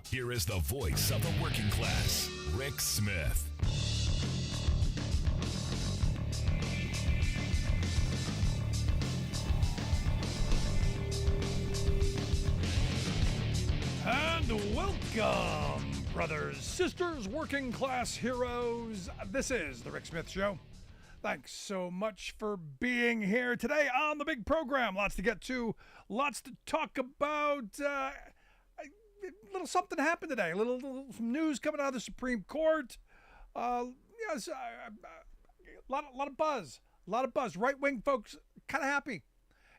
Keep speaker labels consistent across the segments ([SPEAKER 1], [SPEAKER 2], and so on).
[SPEAKER 1] Here is the voice of the working class, Rick Smith.
[SPEAKER 2] And welcome, brothers, sisters, working class heroes. This is the Rick Smith Show. Thanks so much for being here today on the big program. Lots to get to, lots to talk about. A little something happened today. A little some news coming out of the Supreme Court. Yes, a lot of buzz. A lot of buzz. Right-wing folks kind of happy.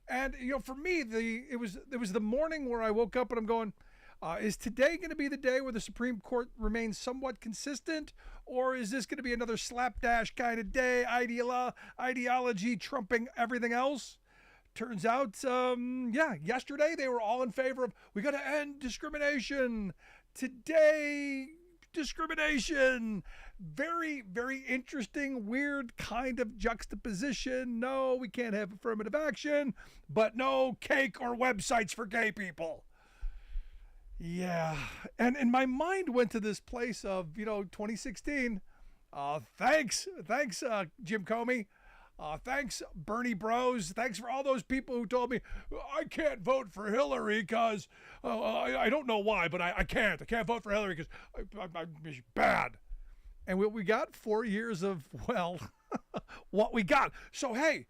[SPEAKER 2] And for me, it was the morning where I woke up and I'm going, is today going to be the day where the Supreme Court remains somewhat consistent, or is this going to be another slapdash kind of day, ideology trumping everything else? Turns out, yesterday they were all in favor of, we got to end discrimination. Today, discrimination. Very, very interesting, weird kind of juxtaposition. No, we can't have affirmative action, but no cake or websites for gay people. Yeah, and my mind went to this place of, 2016. Thanks, Jim Comey. Thanks, Bernie Bros. Thanks for all those people who told me I can't vote for Hillary because I don't know why, but I can't. I can't vote for Hillary because I'm bad. And what we got, 4 years of, what we got. So, hey,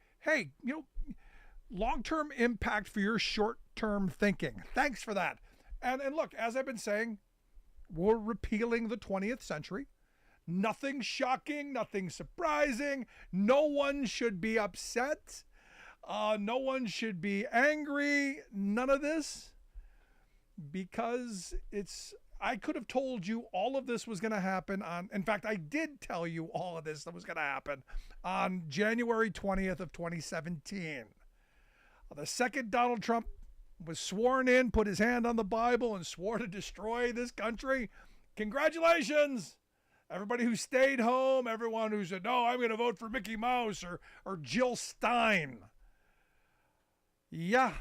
[SPEAKER 2] long-term impact for your short-term thinking. Thanks for that. And look, as I've been saying, we're repealing the 20th century. Nothing shocking, nothing surprising. No one should be upset. No one should be angry. None of this. Because I could have told you all of this was going to happen in fact, I did tell you all of this that was going to happen on January 20th of 2017. The second Donald Trump was sworn in, put his hand on the Bible, and swore to destroy this country. Congratulations! Everybody who stayed home, everyone who said, no, I'm going to vote for Mickey Mouse or Jill Stein. Yeah,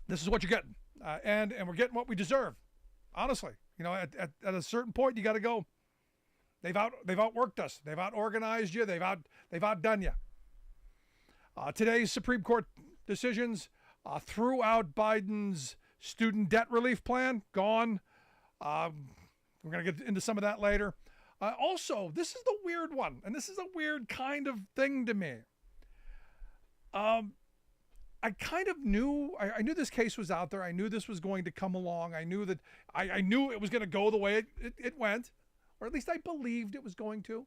[SPEAKER 2] this is what you're getting. And we're getting what we deserve. Honestly, at a certain point, you got to go. They've outworked us. They've outorganized you. They've outdone you. Today's Supreme Court decisions threw out Biden's student debt relief plan. Gone. We're going to get into some of that later. Also, this is the weird one, and this is a weird kind of thing to me. I kind of knew, I knew this case was out there. I knew this was going to come along. I knew that, I knew it was going to go the way it went, or at least I believed it was going to,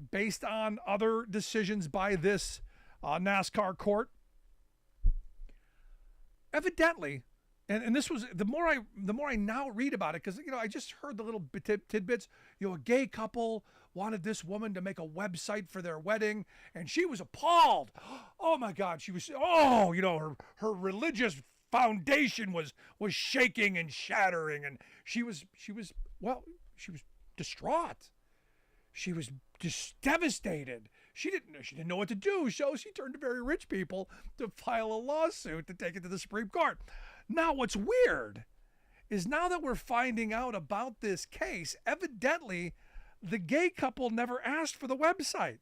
[SPEAKER 2] based on other decisions by this NASCAR court. Evidently, and this was the more I now read about it, because I just heard the little tidbits. A gay couple wanted this woman to make a website for their wedding, and she was appalled. Oh my God, she was. Her religious foundation was shaking and shattering, and she was distraught. She was just devastated. She didn't know what to do, so she turned to very rich people to file a lawsuit to take it to the Supreme Court. Now, what's weird is now that we're finding out about this case, evidently the gay couple never asked for the website.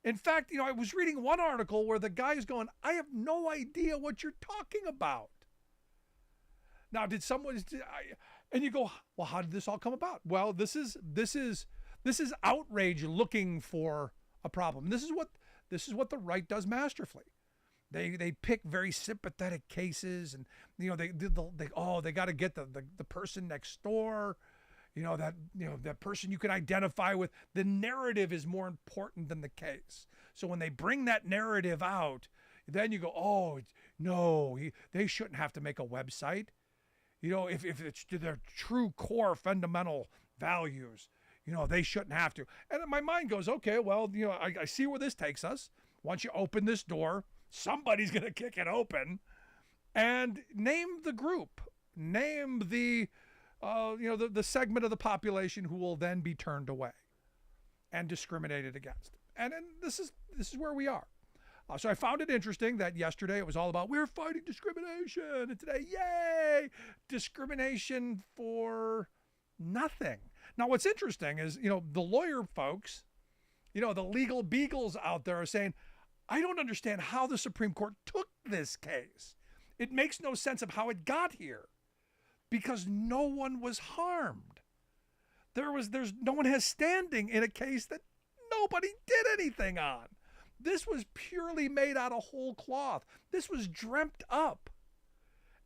[SPEAKER 2] In fact, I was reading one article where the guy is going, I have no idea what you're talking about. Now, did someone, and you go, well, how did this all come about? Well, this is outrage looking for a problem. This is what the right does masterfully. They pick very sympathetic cases, and they got to get the person next door, that person you can identify with. The narrative is more important than the case. So when they bring that narrative out, then you go, oh no, they shouldn't have to make a website. If it's to their true core fundamental values, they shouldn't have to. And my mind goes, okay, well, I see where this takes us. Once you open this door, somebody's going to kick it open and name the group, name the segment of the population who will then be turned away and discriminated against. And this is where we are. So I found it interesting that yesterday it was all about we're fighting discrimination, and today, yay, discrimination for nothing. Now, what's interesting is, the lawyer folks, the legal beagles out there are saying, I don't understand how the Supreme Court took this case. It makes no sense of how it got here because no one was harmed. There's no one has standing in a case that nobody did anything on. This was purely made out of whole cloth. This was dreamt up.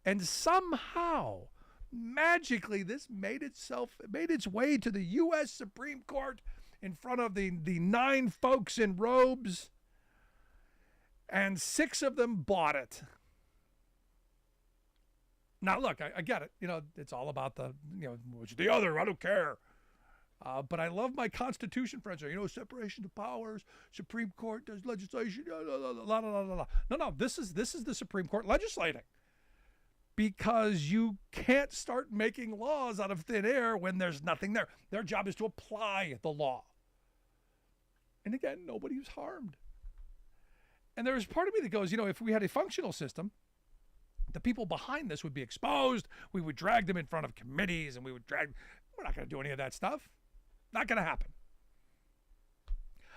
[SPEAKER 2] And somehow, magically, this made its way to the U.S. Supreme Court in front of the 9 folks in robes, and 6 of them bought it. Now, look, I get it. It's all about which the other, I don't care. But I love my Constitution friends. Separation of powers, Supreme Court does legislation, No, this is the Supreme Court legislating. Because you can't start making laws out of thin air when there's nothing there. Their job is to apply the law. And again, nobody was harmed. And there's part of me that goes, if we had a functional system, the people behind this would be exposed. We would drag them in front of committees, and we're not going to do any of that stuff. Not going to happen.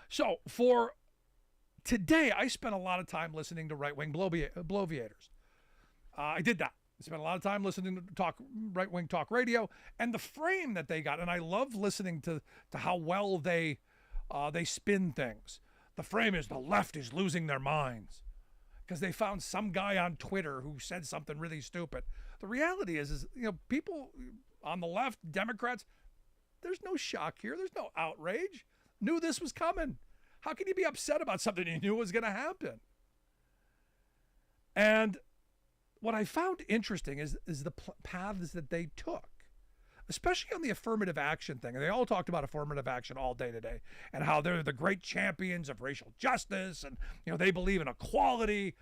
[SPEAKER 2] So for today, I spent a lot of time listening to right-wing bloviators. I did that. I spent a lot of time listening to right-wing talk radio, and the frame that they got, and I love listening to how well they spin things. The frame is the left is losing their minds because they found some guy on Twitter who said something really stupid. The reality is people on the left, Democrats, there's no shock here. There's no outrage. Knew this was coming. How can you be upset about something you knew was going to happen? And what I found interesting is the paths that they took, especially on the affirmative action thing. And they all talked about affirmative action all day today and how they're the great champions of racial justice and, they believe in equality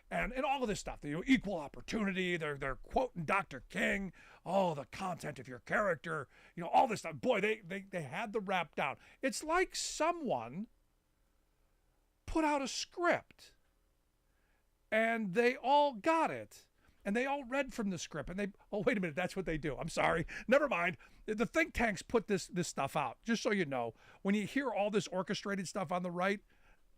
[SPEAKER 2] and all of this stuff, equal opportunity. They're quoting Dr. King, the content of your character, all this stuff. Boy, they had the rap down. It's like someone put out a script and they all got it. And they all read from the script, and wait a minute, that's what they do. I'm sorry. Never mind. The think tanks put this stuff out, just so you know. When you hear all this orchestrated stuff on the right,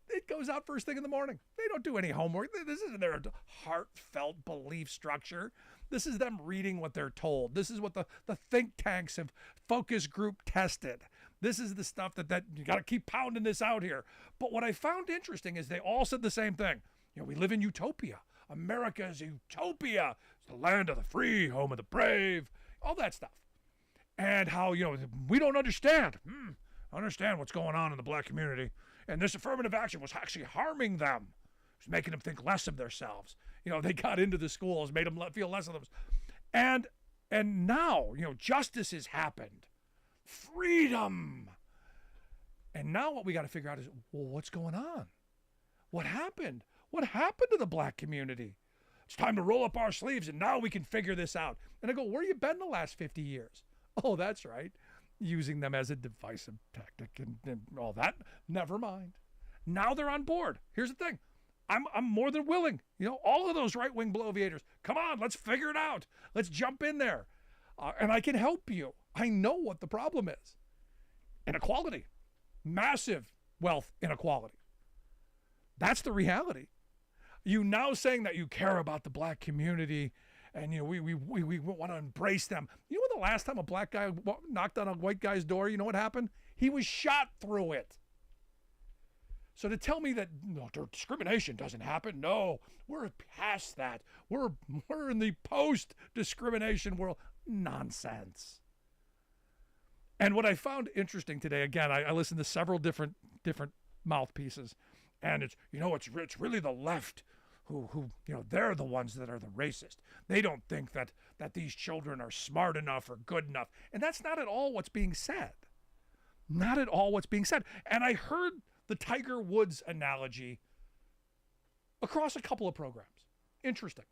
[SPEAKER 2] it goes out first thing in the morning. They don't do any homework. This isn't their heartfelt belief structure. This is them reading what they're told. This is what the think tanks have focus group tested. This is the stuff that you got to keep pounding this out here. But what I found interesting is they all said the same thing. We live in utopia. America is a utopia. It's the land of the free, home of the brave, all that stuff. And how, we don't understand what's going on in the black community. And this affirmative action was actually harming them. It was making them think less of themselves. They got into the schools, made them feel less of themselves. And now, justice has happened. Freedom. And now what we got to figure out is, well, what's going on? What happened? What happened to the black community? It's time to roll up our sleeves, and now we can figure this out. And I go, where you been the last 50 years? Oh, that's right. Using them as a divisive tactic and all that. Never mind. Now they're on board. Here's the thing. I'm more than willing. All of those right-wing bloviators, come on, let's figure it out. Let's jump in there. And I can help you. I know what the problem is. Inequality. Massive wealth inequality. That's the reality. You now saying that you care about the black community and we want to embrace them. When the last time a black guy knocked on a white guy's door, what happened? He was shot through it. So to tell me that discrimination doesn't happen, no, we're past that. We're in the post-discrimination world. Nonsense. And what I found interesting today, again, I listened to several different mouthpieces, and it's really the left who they're the ones that are the racist. They don't think that these children are smart enough or good enough. And that's not at all what's being said. Not at all what's being said. And I heard the Tiger Woods analogy across a couple of programs. Interesting.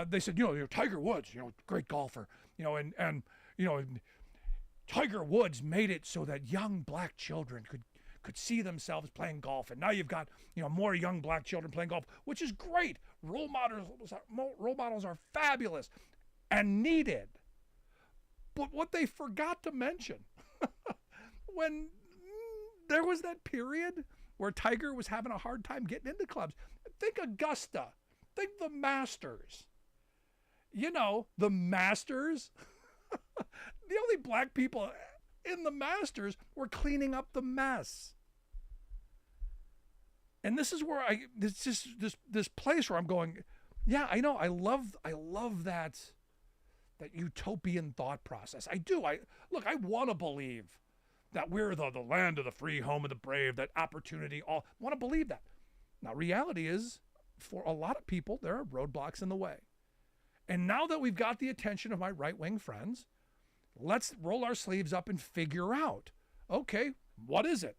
[SPEAKER 2] They said, Tiger Woods, great golfer, and Tiger Woods made it so that young black children could see themselves playing golf. And now you've got, more young black children playing golf, which is great. Role models are fabulous and needed. But what they forgot to mention, when there was that period where Tiger was having a hard time getting into clubs, think Augusta, think the Masters. The Masters, the only black people in the Masters were cleaning up the mess. And this is where it's just this place where I'm going, yeah, I know, I love that utopian thought process. I do. I want to believe that we're the land of the free, home of the brave, that opportunity, all want to believe that. Now, reality is, for a lot of people, there are roadblocks in the way. And now that we've got the attention of my right-wing friends, let's roll our sleeves up and figure out, okay, what is it?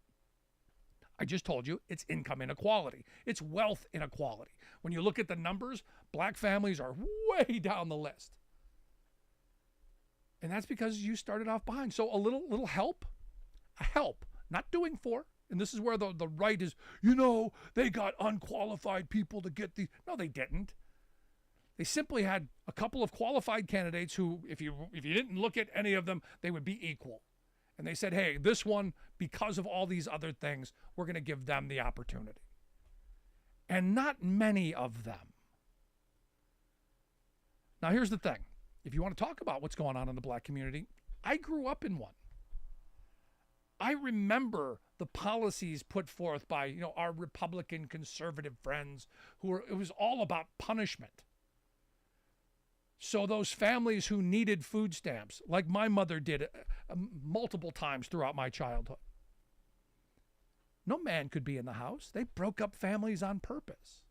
[SPEAKER 2] I just told you it's income inequality. It's wealth inequality. When you look at the numbers, black families are way down the list. And that's because you started off behind. So a little help, not doing for. And this is where the right is, they got unqualified people to get these. No, they didn't. They simply had a couple of qualified candidates who, if you didn't look at any of them, they would be equal. And they said, hey, this one, because of all these other things, we're going to give them the opportunity. And not many of them. Now, here's the thing. If you want to talk about what's going on in the black community, I grew up in one. I remember the policies put forth by, our Republican conservative friends it was all about punishment. So those families who needed food stamps, like my mother did multiple times throughout my childhood, no man could be in the house. They broke up families on purpose.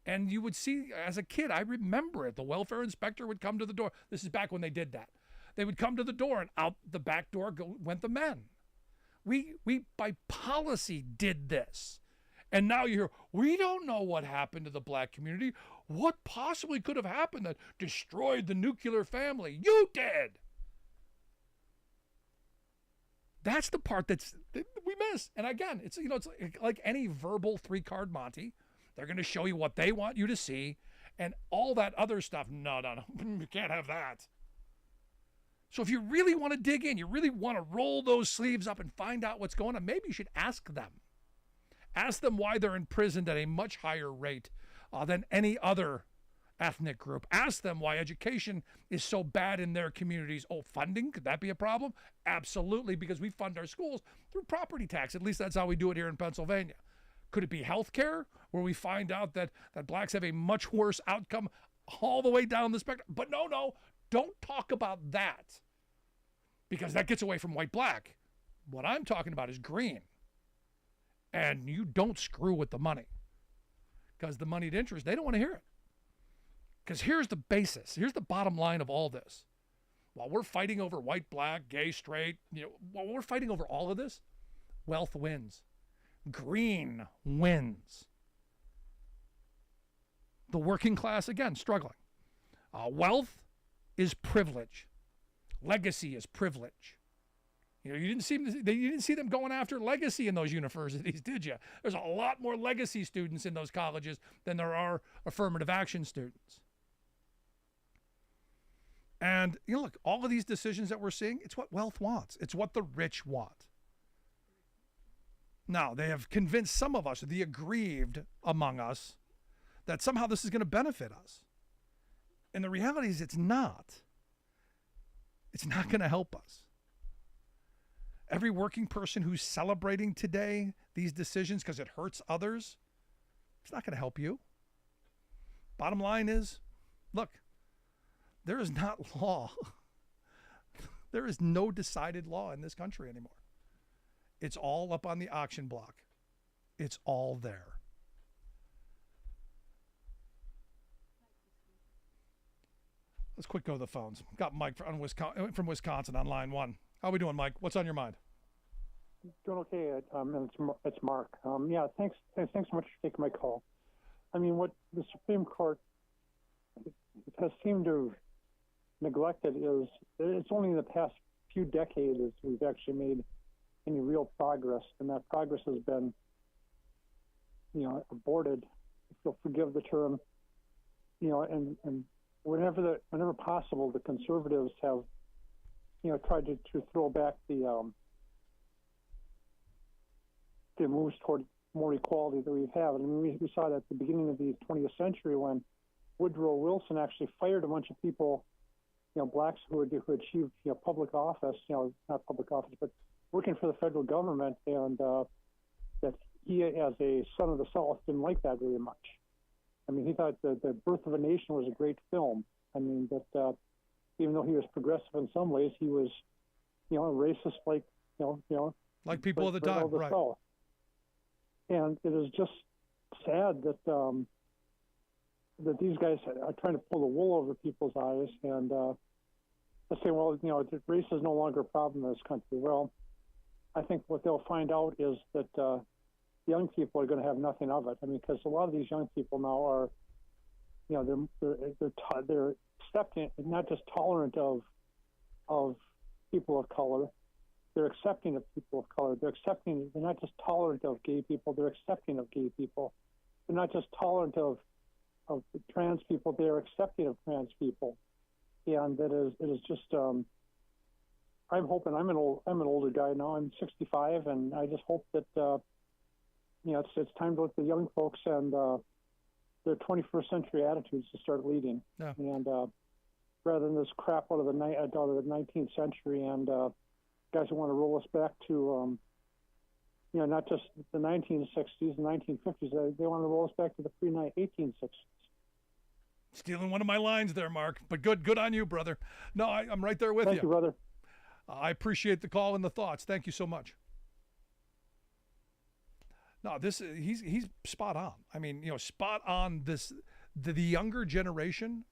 [SPEAKER 2] And you would see, as a kid, I remember it. The welfare inspector would come to the door. This is back when they did that. They would come to the door, and out the back door went the men. We by policy did this. And now you hear, we don't know what happened to the black community. What possibly could have happened that destroyed the nuclear family? You did. That's the part that we miss. And again, it's like any verbal 3-card Monty. They're going to show you what they want you to see, and all that other stuff. No, you can't have that. So if you really want to dig in, you really want to roll those sleeves up and find out what's going on, maybe you should ask them. Ask them why they're imprisoned at a much higher rate than any other ethnic group. Ask them why education is so bad in their communities. Oh, funding, could that be a problem? Absolutely, because we fund our schools through property tax. At least that's how we do it here in Pennsylvania. Could it be health care, where we find out that blacks have a much worse outcome all the way down the spectrum? But no, don't talk about that, because that gets away from white-black. What I'm talking about is green. And you don't screw with the money, because the moneyed interest, they don't want to hear it. Because here's the basis. Here's the bottom line of all this. While we're fighting over white, black, gay, straight, while we're fighting over all of this, wealth wins. Green wins. The working class, again, struggling. Wealth is privilege. Legacy is privilege. You didn't see them going after legacy in those universities, did you? There's a lot more legacy students in those colleges than there are affirmative action students. And look, all of these decisions that we're seeing, it's what wealth wants. It's what the rich want. Now, they have convinced some of us, the aggrieved among us, that somehow this is going to benefit us. And the reality is it's not. It's not going to help us. Every working person who's celebrating today these decisions because it hurts others, it's not going to help you. Bottom line is, look, there is not law. There is no decided law in this country anymore. It's all up on the auction block. It's all there. Let's quick go to the phones. Got Mike from Wisconsin on line 1. How we doing, Mike? What's on your mind?
[SPEAKER 3] Doing okay. It's Mark. Yeah, thanks so much for taking my call. I mean, what the Supreme Court has seemed to have neglected is it's only in the past few decades we've actually made any real progress, and that progress has been, aborted, if you'll forgive the term. And whenever possible, the conservatives have, tried to throw back the moves toward more equality that we've had. I mean, we saw that at the beginning of the 20th century when Woodrow Wilson actually fired a bunch of people, blacks who achieved, public office, not public office, but working for the federal government, and that he, as a son of the South, didn't like that very much. I mean, he thought that The Birth of a Nation was a great film. I mean, that even though he was progressive in some ways, he was, racist like,
[SPEAKER 2] like people of the time, right?
[SPEAKER 3] South. And it is just sad that that these guys are trying to pull the wool over people's eyes and to say, well, race is no longer a problem in this country. Well, I think what they'll find out is that young people are going to have nothing of it. I mean, because a lot of these young people now are, they're accepting, not just tolerant of people of color. They're accepting of people of color. They're not just tolerant of gay people. They're accepting of gay people. They're not just tolerant of trans people. They're accepting of trans people. And it is just. I'm hoping. I'm an older guy now. I'm 65, and I just hope that it's time to let the young folks and their 21st century attitudes to start leading.
[SPEAKER 2] Yeah.
[SPEAKER 3] And rather than this crap out of the 19th century and guys who want to roll us back to not just the 1960s and 1950s. They want to roll us back to the pre-1860s.
[SPEAKER 2] Stealing one of my lines there, Mark. But good on you, brother. No, I'm right there with you.
[SPEAKER 3] Thank you, brother.
[SPEAKER 2] I appreciate the call and the thoughts. Thank you so much. No, he's spot on. I mean, spot on. The younger generation,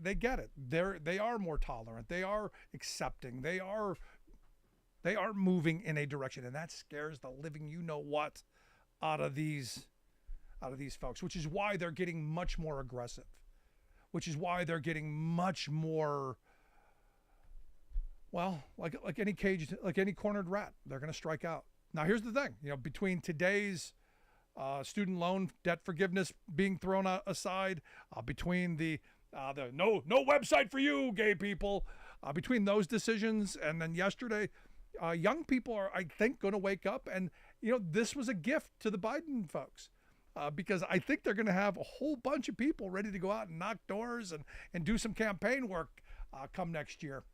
[SPEAKER 2] they get it. They are more tolerant. They are accepting. They are moving in a direction, and that scares the living what out of these folks, which is why they're getting much more aggressive, which is why they're getting much more, well, like any caged, like any cornered rat, they're going to strike out. Now, here's the thing, between today's student loan debt forgiveness being thrown aside, between the no website for you, gay people, between those decisions, and then yesterday, young people are, I think, going to wake up, and this was a gift to the Biden folks, because I think they're going to have a whole bunch of people ready to go out and knock doors and do some campaign work come next year.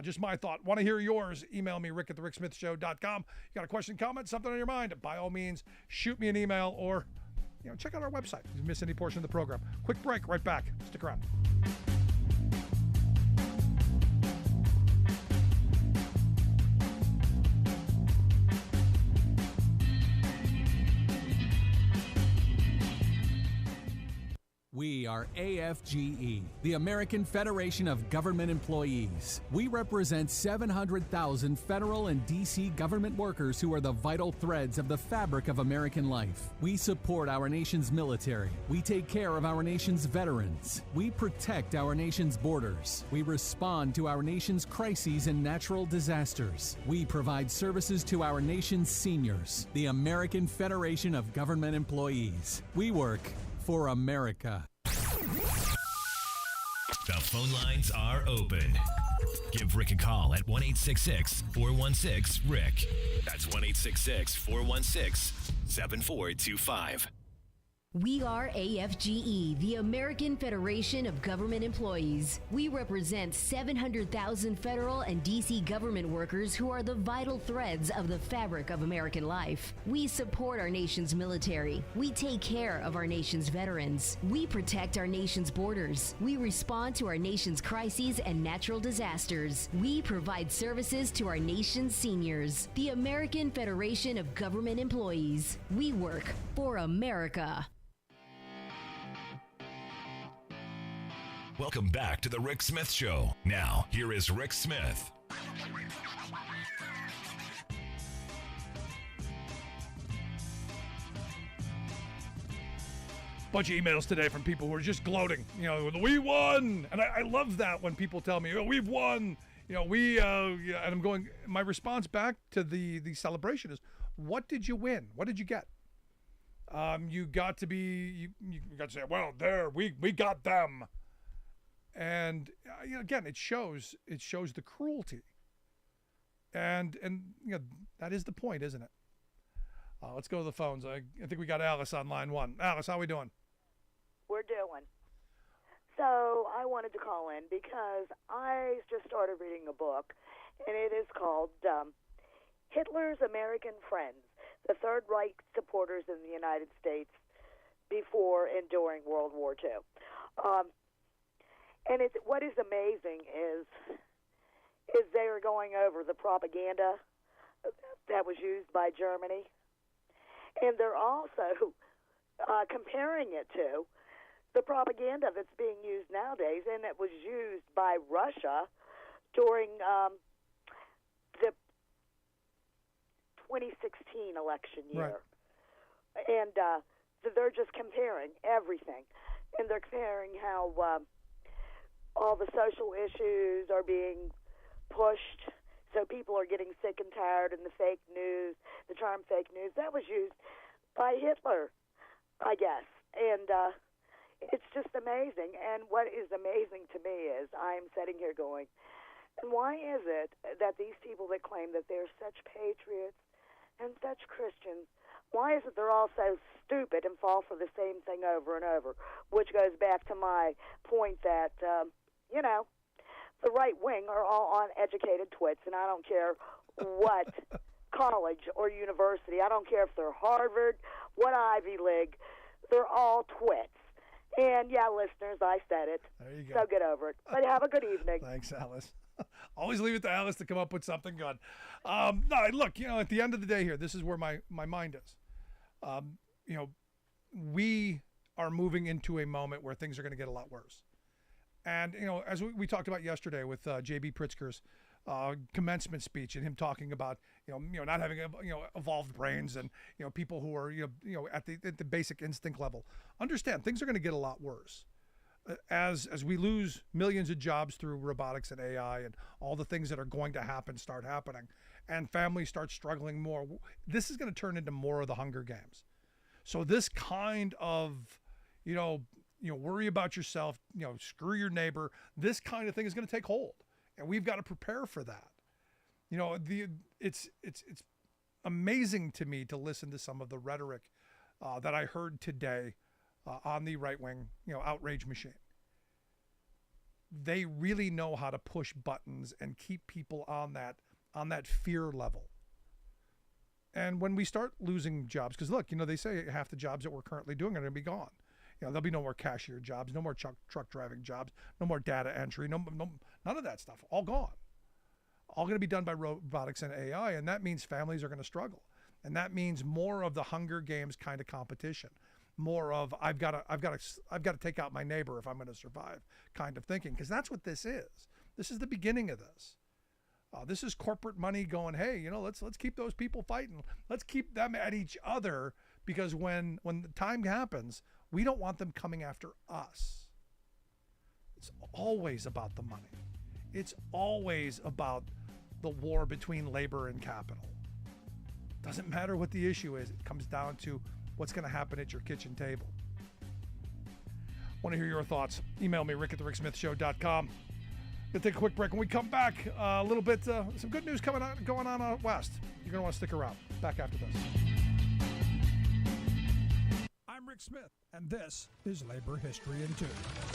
[SPEAKER 2] Just my thought. Want to hear yours? Email me, rick@thericksmithshow.com. You got a question, comment, something on your mind? By all means, shoot me an email or check out our website if you miss any portion of the program. Quick break, right back. Stick around.
[SPEAKER 4] We are AFGE, the American Federation of Government Employees. We represent 700,000 federal and D.C. government workers who are the vital threads of the fabric of American life. We support our nation's military. We take care of our nation's veterans. We protect our nation's borders. We respond to our nation's crises and natural disasters. We provide services to our nation's seniors. The American Federation of Government Employees. We work for America.
[SPEAKER 1] The phone lines are open. Give Rick a call at 1-866-416-RICK. That's 1-866-416-7425.
[SPEAKER 5] We are AFGE, the American Federation of Government Employees. We represent 700,000 federal and D.C. government workers who are the vital threads of the fabric of American life. We support our nation's military. We take care of our nation's veterans. We protect our nation's borders. We respond to our nation's crises and natural disasters. We provide services to our nation's seniors. The American Federation of Government Employees. We work for America.
[SPEAKER 1] Welcome back to the Rick Smith Show. Now, here is Rick Smith.
[SPEAKER 2] Bunch of emails today from people who are just gloating. We won! And I love that when people tell me, we've won. and I'm going, my response back to the celebration is, what did you win? What did you get? You got to say, well, we got them. And again, it shows the cruelty. And that is the point, isn't it? Let's go to the phones. I think we got Alice on line one. Alice, how we doing?
[SPEAKER 6] We're doing. So I wanted to call in because I just started reading a book, and it is called Hitler's American Friends, the Third Reich Supporters in the United States Before and During World War II. And what is amazing is they are going over the propaganda that was used by Germany, and they're also comparing it to the propaganda that's being used nowadays, and it was used by Russia during the 2016 election year. Right. And they're just comparing everything, and they're comparing how all the social issues are being pushed, so people are getting sick and tired, and the fake news, the term fake news, that was used by Hitler, I guess. And it's just amazing. And what is amazing to me is I'm sitting here going, and why is it that these people that claim that they're such patriots and such Christians, why is it they're all so stupid and fall for the same thing over and over? Which goes back to my point that, the right wing are all uneducated twits, and I don't care what college or university. I don't care if they're Harvard, what Ivy League. They're all twits. And, yeah, listeners, I said it.
[SPEAKER 2] There you go.
[SPEAKER 6] So get over it. But have a good evening.
[SPEAKER 2] Thanks, Alice. Always leave it to Alice to come up with something good. No, look, at the end of the day here, this is where my mind is. We are moving into a moment where things are going to get a lot worse. And, as we talked about yesterday with J.B. Pritzker's commencement speech and him talking about, not having, evolved brains and, people who are, at the basic instinct level. Understand, things are going to get a lot worse. As we lose millions of jobs through robotics and AI and all the things that are going to start happening, and families start struggling more, this is going to turn into more of the Hunger Games. So this kind of, worry about yourself, screw your neighbor, this kind of thing is going to take hold. And we've got to prepare for that. It's amazing to me to listen to some of the rhetoric that I heard today on the right-wing, outrage machine. They really know how to push buttons and keep people on that fear level. And when we start losing jobs, because look, they say half the jobs that we're currently doing are going to be gone. There'll be no more cashier jobs, no more truck driving jobs, no more data entry, no, none of that stuff, all gone. All going to be done by robotics and AI, and that means families are going to struggle. And that means more of the Hunger Games kind of competition, more of I've got to take out my neighbor if I'm going to survive kind of thinking, because that's what this is. This is the beginning of this. This is corporate money going, hey, let's keep those people fighting. Let's keep them at each other, because when the time happens, we don't want them coming after us. It's always about the money. It's always about the war between labor and capital. Doesn't matter what the issue is. It comes down to what's going to happen at your kitchen table. Want to hear your thoughts? Email me, rick@thericksmithshow.com. We'll take a quick break. When we come back, a little bit, some good news going on out west. You're going to want to stick around. Back after this. I'm Rick Smith, and this is Labor History in 2.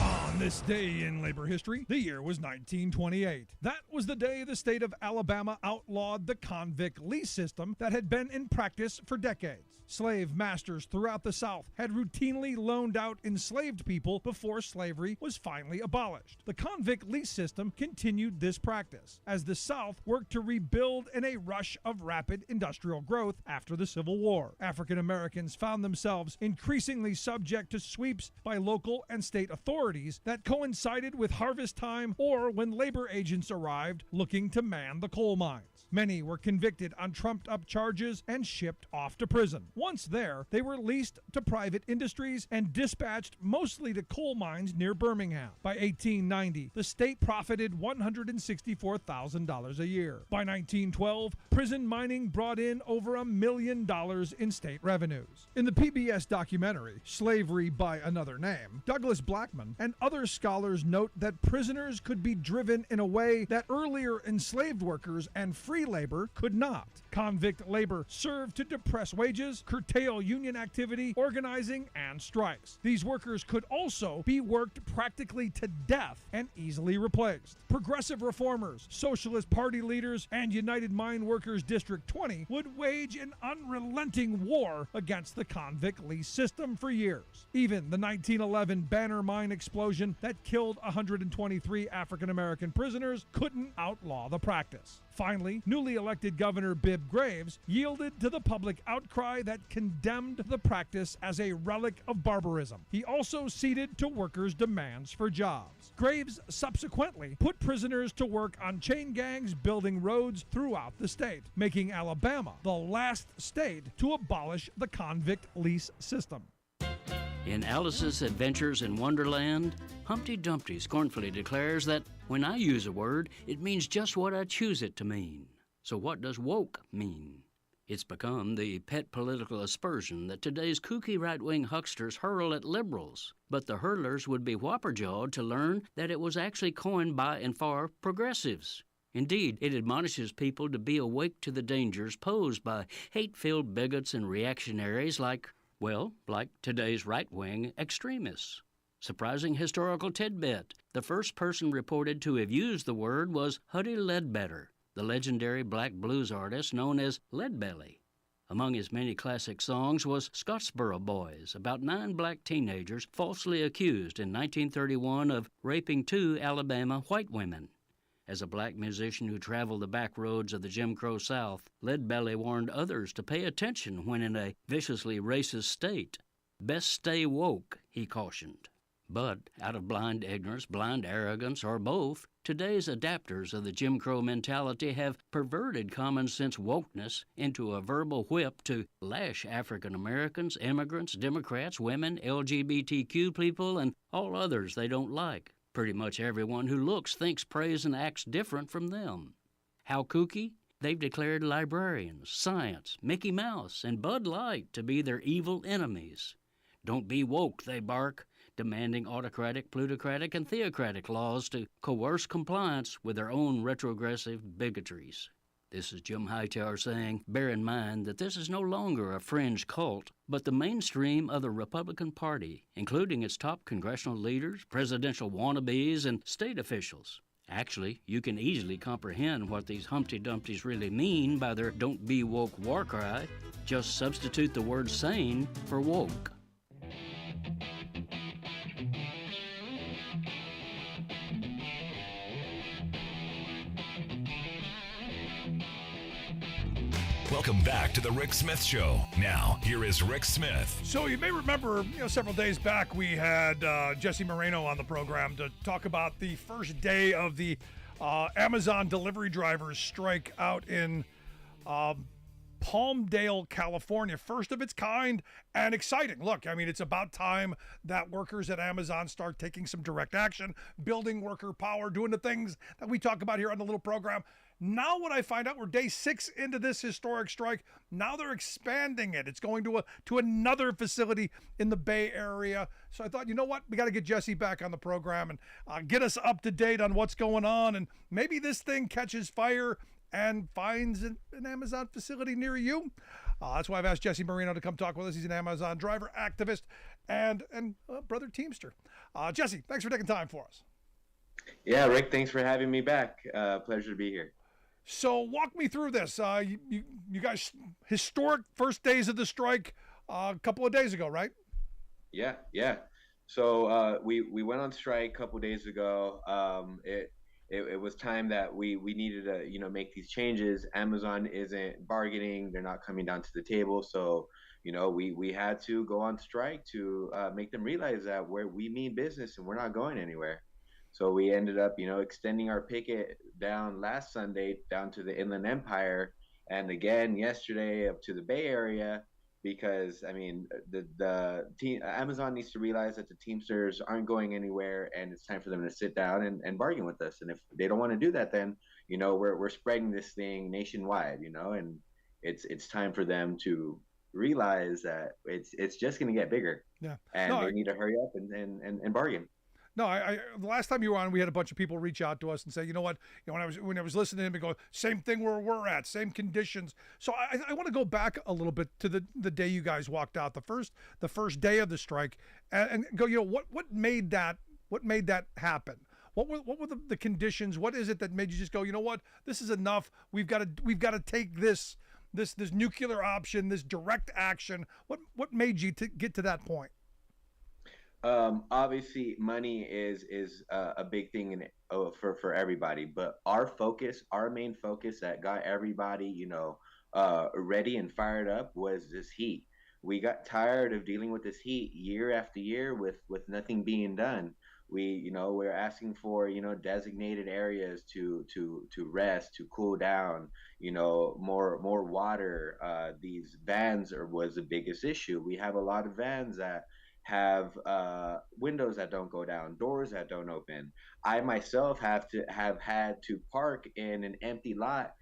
[SPEAKER 2] On this day in labor history, the year was 1928. That was the day the state of Alabama outlawed the convict lease system that had been in practice for decades. Slave masters throughout the South had routinely loaned out enslaved people before slavery was finally abolished. The convict lease system continued this practice as the South worked to rebuild in a rush of rapid industrial growth after the Civil War. African Americans found themselves increasingly increasingly subject to sweeps by local and state authorities that coincided with harvest time or when labor agents arrived looking to man the coal mines. Many were convicted on trumped-up charges and shipped off to prison. Once there, they were leased to private industries and dispatched mostly to coal mines near Birmingham. By 1890, the state profited $164,000 a year. By 1912, prison mining brought in over $1 million in state revenues. In the PBS documentary, Slavery by Another Name, Douglas Blackman and other scholars note that prisoners could be driven in a way that earlier enslaved workers and free labor could not. Convict labor served to depress wages, curtail union activity, organizing, and strikes. These workers could also be worked practically to death and easily replaced. Progressive reformers, Socialist Party leaders, and United Mine Workers District 20 would wage an unrelenting war against the convict lease system for years. Even the 1911 Banner Mine explosion that killed 123 African American prisoners couldn't outlaw the practice. Finally, newly elected Governor Bibb Graves yielded to the public outcry that condemned the practice as a relic of barbarism. He also ceded to workers' demands for jobs. Graves subsequently put prisoners to work on chain gangs building roads throughout the state, making Alabama the last state to abolish the convict lease system.
[SPEAKER 7] In Alice's Adventures in Wonderland, Humpty Dumpty scornfully declares that when I use a word, it means just what I choose it to mean. So what does woke mean? It's become the pet political aspersion that today's kooky right-wing hucksters hurl at liberals. But the hurlers would be whopper-jawed to learn that it was actually coined by and for progressives. Indeed, it admonishes people to be awake to the dangers posed by hate-filled bigots and reactionaries like today's right-wing extremists. Surprising historical tidbit. The first person reported to have used the word was Huddie Ledbetter, the legendary black blues artist known as Leadbelly. Among his many classic songs was Scottsboro Boys, about 9 black teenagers falsely accused in 1931 of raping 2 Alabama white women. As a black musician who traveled the back roads of the Jim Crow South, Leadbelly warned others to pay attention when in a viciously racist state. Best stay woke, he cautioned. But out of blind ignorance, blind arrogance, or both, today's adapters of the Jim Crow mentality have perverted common sense wokeness into a verbal whip to lash African Americans, immigrants, Democrats, women, LGBTQ people, and all others they don't like. Pretty much everyone who looks, thinks, prays, and acts different from them. How kooky? They've declared librarians, science, Mickey Mouse, and Bud Light to be their evil enemies. Don't be woke, they bark, demanding autocratic, plutocratic, and theocratic laws to coerce compliance with their own retrogressive bigotries. This is Jim Hightower saying, bear in mind that this is no longer a fringe cult, but the mainstream of the Republican Party, including its top congressional leaders, presidential wannabes, and state officials. Actually, you can easily comprehend what these Humpty Dumptys really mean by their don't be woke war cry. Just substitute the word sane for woke.
[SPEAKER 1] Welcome back to the Rick Smith Show. Now, here is Rick Smith.
[SPEAKER 2] So you may remember, several days back we had Jesse Moreno on the program to talk about the first day of the Amazon delivery drivers strike out in Palmdale, California. First of its kind and exciting. Look, it's about time that workers at Amazon start taking some direct action, building worker power, doing the things that we talk about here on the little program. Now what I find out, we're day 6 into this historic strike. Now they're expanding it. It's going to another facility in the Bay Area. So I thought, you know what? We got to get Jesse back on the program and get us up to date on what's going on. And maybe this thing catches fire and finds an Amazon facility near you. That's why I've asked Jesse Moreno to come talk with us. He's an Amazon driver, activist, and brother Teamster. Jesse, thanks for taking time for us.
[SPEAKER 8] Yeah, Rick, thanks for having me back. Pleasure to be here.
[SPEAKER 2] So walk me through this. You guys, historic first days of the strike a couple of days ago, right?
[SPEAKER 8] Yeah. So we went on strike a couple of days ago. It was time that we needed to make these changes. Amazon isn't bargaining; they're not coming down to the table. So we had to go on strike to make them realize that we mean business and we're not going anywhere. So we ended up, extending our picket down last Sunday down to the Inland Empire, and again yesterday up to the Bay Area, because I mean the team Amazon needs to realize that the Teamsters aren't going anywhere, and it's time for them to sit down and bargain with us. And if they don't want to do that, then we're spreading this thing nationwide, and it's time for them to realize that it's just going to get bigger.
[SPEAKER 2] Yeah,
[SPEAKER 8] and they need to hurry up and bargain.
[SPEAKER 2] No, I the last time you were on, we had a bunch of people reach out to us and say, you know what, when I was listening to him and go, same thing where we're at, same conditions. So I want to go back a little bit to the day you guys walked out, the first day of the strike, and go, what made that happen? What were the conditions? What is it that made you just go, you know what, this is enough. We've got to take this nuclear option, this direct action. What made you get to that point?
[SPEAKER 8] Obviously, money is a big thing for everybody, but our main focus that got everybody, ready and fired up was this heat. We got tired of dealing with this heat year after year with nothing being done. We're asking for, designated areas to rest, to cool down, more water. These vans was the biggest issue. We have a lot of vans that have windows that don't go down, doors that don't open. I myself have had to park in an empty lot,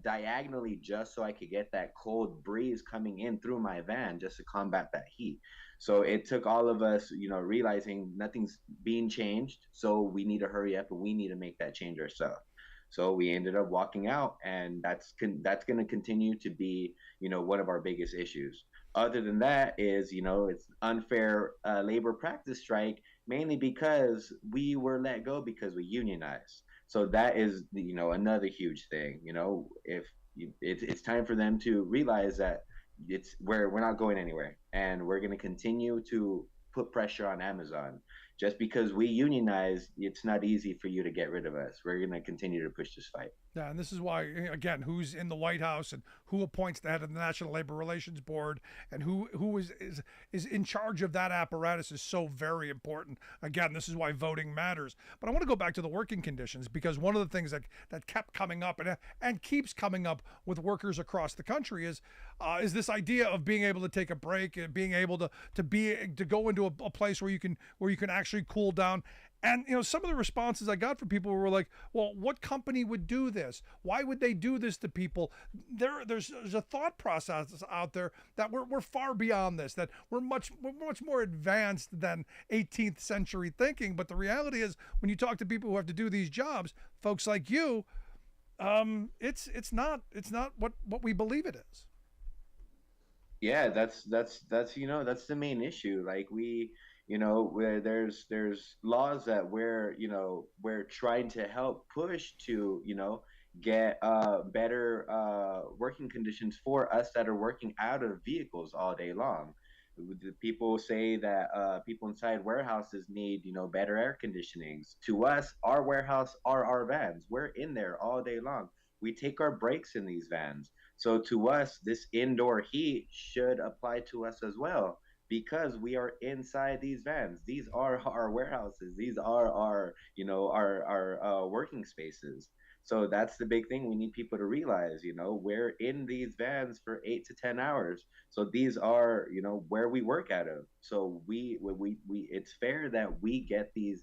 [SPEAKER 8] diagonally, just so I could get that cold breeze coming in through my van just to combat that heat. So it took all of us, realizing nothing's being changed. So we need to hurry up and we need to make that change ourselves. So we ended up walking out, and that's going to continue to be, one of our biggest issues. Other than that is, it's unfair labor practice strike, mainly because we were let go because we unionized. So that is, another huge thing. If it's time for them to realize that we're not going anywhere, and we're going to continue to put pressure on Amazon. Just because we unionize, it's not easy for you to get rid of us. We're going to continue to push this fight.
[SPEAKER 2] Yeah, and this is why, again, who's in the White House and who appoints the head of the National Labor Relations Board and who is in charge of that apparatus is so very important. Again, this is why voting matters. But I want to go back to the working conditions, because one of the things that kept coming up and keeps coming up with workers across the country is this idea of being able to take a break and being able to go into a place where you can actually cool down. And some of the responses I got from people were like, well, what company would do this? Why would they do this to people? There's a thought process out there that we're far beyond this, that we're much more advanced than 18th century thinking. But the reality is, when you talk to people who have to do these jobs, folks like you, it's not what we believe it is.
[SPEAKER 8] Yeah, that's the main issue. Like where there's laws that we're trying to help push to, get better working conditions for us that are working out of vehicles all day long. The people say that people inside warehouses need, better air conditionings. To us, our warehouse are our vans. We're in there all day long. We take our breaks in these vans. So to us, this indoor heat should apply to us as well, because we are inside these vans. These are our warehouses. These are our working spaces. So that's the big thing we need people to realize. We're in these vans for 8 to 10 hours. So these are, where we work out of. So we it's fair that we get these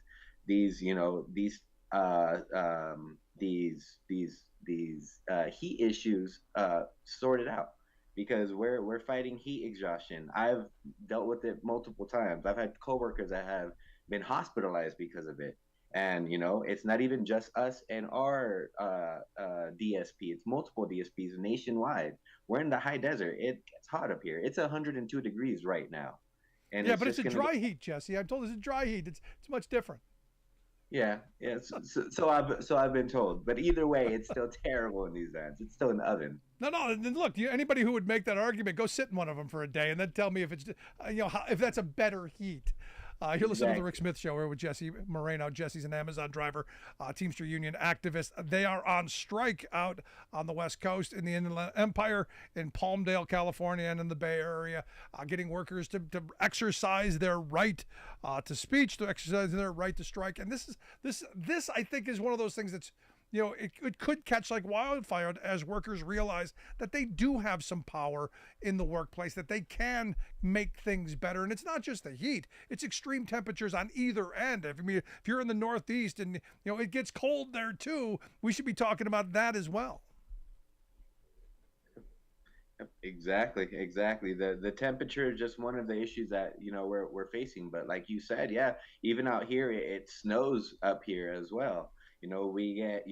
[SPEAKER 8] heat issues sorted out, because we're fighting heat exhaustion. I've dealt with it multiple times. I've had coworkers that have been hospitalized because of it. And, it's not even just us and our DSP. It's multiple DSPs nationwide. We're in the high desert. It gets hot up here. It's 102 degrees right now. And
[SPEAKER 2] yeah, but it's a dry heat, Jesse. I'm told it's a dry heat. It's much different.
[SPEAKER 8] Yeah. So I've been told. But either way, it's still terrible in these vans. It's still an oven.
[SPEAKER 2] No. Look, anybody who would make that argument, go sit in one of them for a day and then tell me if it's, if that's a better heat. You're listening to the Rick Smith Show. We're with Jesse Moreno. Jesse's an Amazon driver, Teamster Union activist. They are on strike out on the West Coast in the Inland Empire, in Palmdale, California, and in the Bay Area, getting workers to exercise their right to speech, to exercise their right to strike. And this I think is one of those things that's, it could catch like wildfire as workers realize that they do have some power in the workplace, that they can make things better. And it's not just the heat, it's extreme temperatures on either end. If you're in the Northeast and, it gets cold there too, we should be talking about that as well.
[SPEAKER 8] Exactly. The temperature is just one of the issues that we're facing. But like you said, yeah, even out here it snows up here as well. We get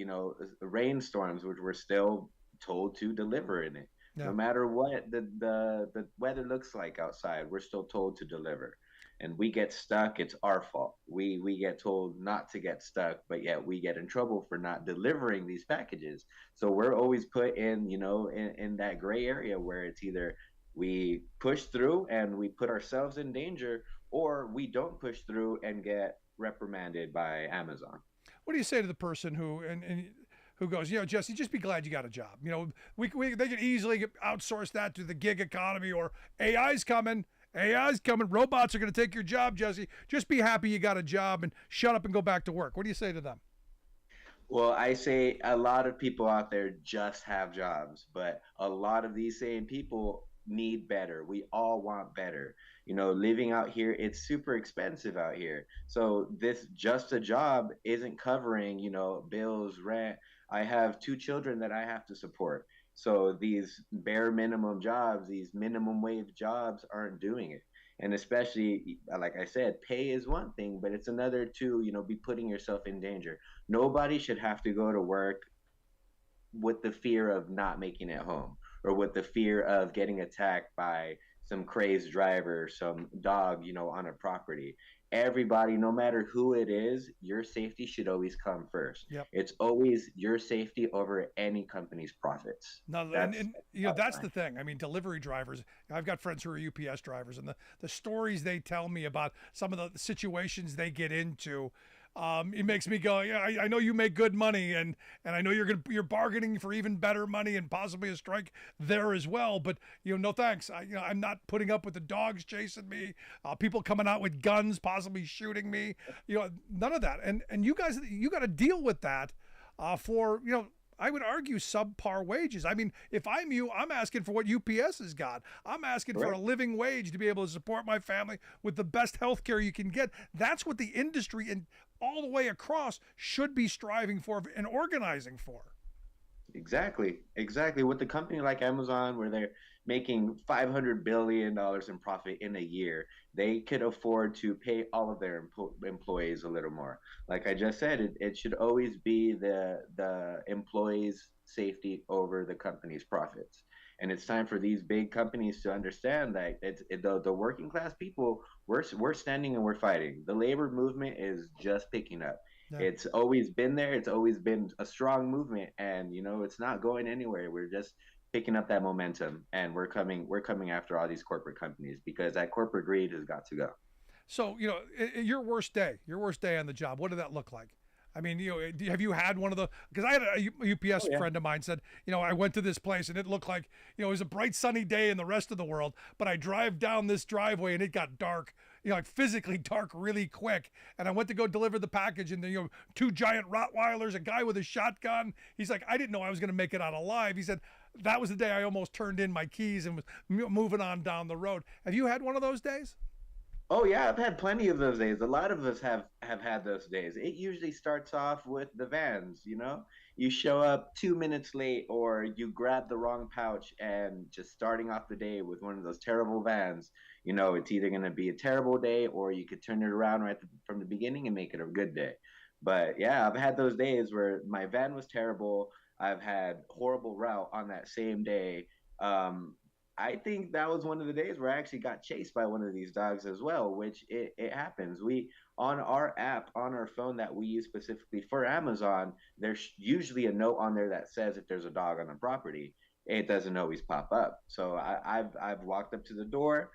[SPEAKER 8] rainstorms, which we're still told to deliver in it. Yeah. No matter what the weather looks like outside, we're still told to deliver. And we get stuck, it's our fault. We get told not to get stuck, but yet we get in trouble for not delivering these packages. So we're always put in, in that gray area where it's either we push through and we put ourselves in danger, or we don't push through and get reprimanded by Amazon.
[SPEAKER 2] What do you say to the person who goes, Jesse, just be glad you got a job. They could easily outsource that to the gig economy, or AI's coming. Robots are going to take your job, Jesse. Just be happy you got a job and shut up and go back to work. What do you say to them?
[SPEAKER 8] Well, I say a lot of people out there just have jobs, but a lot of these same people need better. We all want better. Living out here, it's super expensive out here. So this just a job isn't covering, bills, rent. I have 2 children that I have to support. So these bare minimum jobs, these minimum wage jobs aren't doing it. And especially, like I said, pay is one thing, but it's another to, be putting yourself in danger. Nobody should have to go to work with the fear of not making it home, or with the fear of getting attacked by some crazed driver, some dog, on a property. Everybody, no matter who it is, your safety should always come first. Yep. It's always your safety over any company's profits.
[SPEAKER 2] No, that's the thing. I mean, delivery drivers, I've got friends who are UPS drivers, and the stories they tell me about some of the situations they get into, it makes me go, I know you make good money, and I know you're bargaining for even better money and possibly a strike there as well. But no thanks. I'm not putting up with the dogs chasing me, people coming out with guns, possibly shooting me. None of that. And you guys, you got to deal with that for I would argue subpar wages. I mean, if I'm you, I'm asking for what UPS has got. I'm asking for a living wage to be able to support my family with the best health care you can get. That's what the industry and all the way across should be striving for and organizing for.
[SPEAKER 8] Exactly. With a company like Amazon, where they're making $500 billion in profit in a year, they could afford to pay all of their employees a little more. Like I just said, it should always be the employees' safety over the company's profits. And it's time for these big companies to understand that the working class people, we're standing and we're fighting. The labor movement is just picking up. Yeah. It's always been there. It's always been a strong movement, and it's not going anywhere. We're just picking up that momentum, and we're coming after all these corporate companies, because that corporate greed has got to go.
[SPEAKER 2] So, your worst day on the job, what did that look like? I mean, have you had one of the, because I had a UPS friend of mine said, I went to this place and it looked like, it was a bright sunny day in the rest of the world, but I drive down this driveway and it got dark, like physically dark really quick. And I went to go deliver the package, and 2 giant Rottweilers, a guy with a shotgun. He's like, I didn't know I was going to make it out alive. He said, that was the day I almost turned in my keys and was moving on down the road. Have you had one of those days?
[SPEAKER 8] Oh yeah, I've had plenty of those days. A lot of us have had those days. It usually starts off with the vans, You show up 2 minutes late, or you grab the wrong pouch, and just starting off the day with one of those terrible vans, it's either going to be a terrible day, or you could turn it around right from the beginning and make it a good day. But yeah, I've had those days where my van was terrible. I've had horrible route on that same day. I think that was one of the days where I actually got chased by one of these dogs as well, which it happens. On our app, on our phone that we use specifically for Amazon, there's usually a note on there that says if there's a dog on the property. It doesn't always pop up. So I've walked up to the door,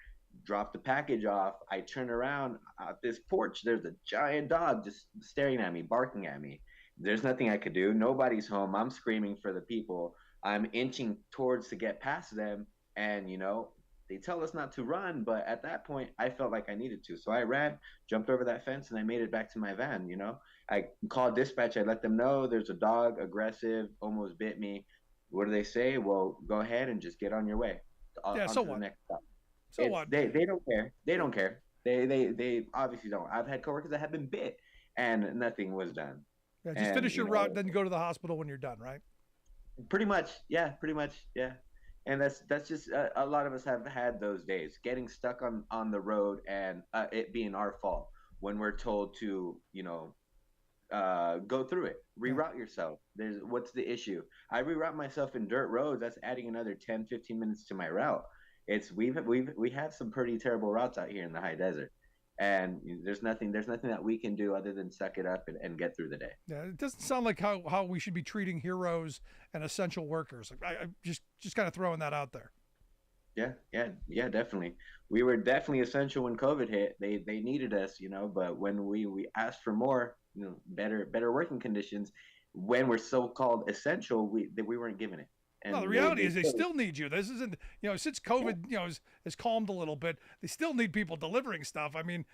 [SPEAKER 8] drop the package off. I turn around at this porch. There's a giant dog just staring at me, barking at me. There's nothing I could do. Nobody's home. I'm screaming for the people. I'm inching towards to get past them. And, they tell us not to run. But at that point, I felt like I needed to. So I ran, jumped over that fence, and I made it back to my van. I called dispatch. I let them know there's a dog, aggressive, almost bit me. What do they say? Well, go ahead and just get on your way.
[SPEAKER 2] So what? So what?
[SPEAKER 8] They don't care. They don't care. They obviously don't. I've had coworkers that have been bit and nothing was done.
[SPEAKER 2] Yeah, just finish your route, then you go to the hospital when you're done, right?
[SPEAKER 8] Pretty much, yeah. And that's just a lot of us have had those days, getting stuck on the road and it being our fault when we're told to, go through it, reroute yourself. What's the issue? I reroute myself in dirt roads. That's adding another 10, 15 minutes to my route. We have some pretty terrible routes out here in the high desert. And there's nothing that we can do other than suck it up and get through the day.
[SPEAKER 2] Yeah, it doesn't sound like how we should be treating heroes and essential workers. I just kind of throwing that out there.
[SPEAKER 8] Yeah, definitely. We were definitely essential when COVID hit. They needed us, but when we asked for more, better working conditions, when we're so-called essential, we weren't given it. And
[SPEAKER 2] no, the reality is they still need you. This isn't, since COVID, has calmed a little bit, they still need people delivering stuff. I mean,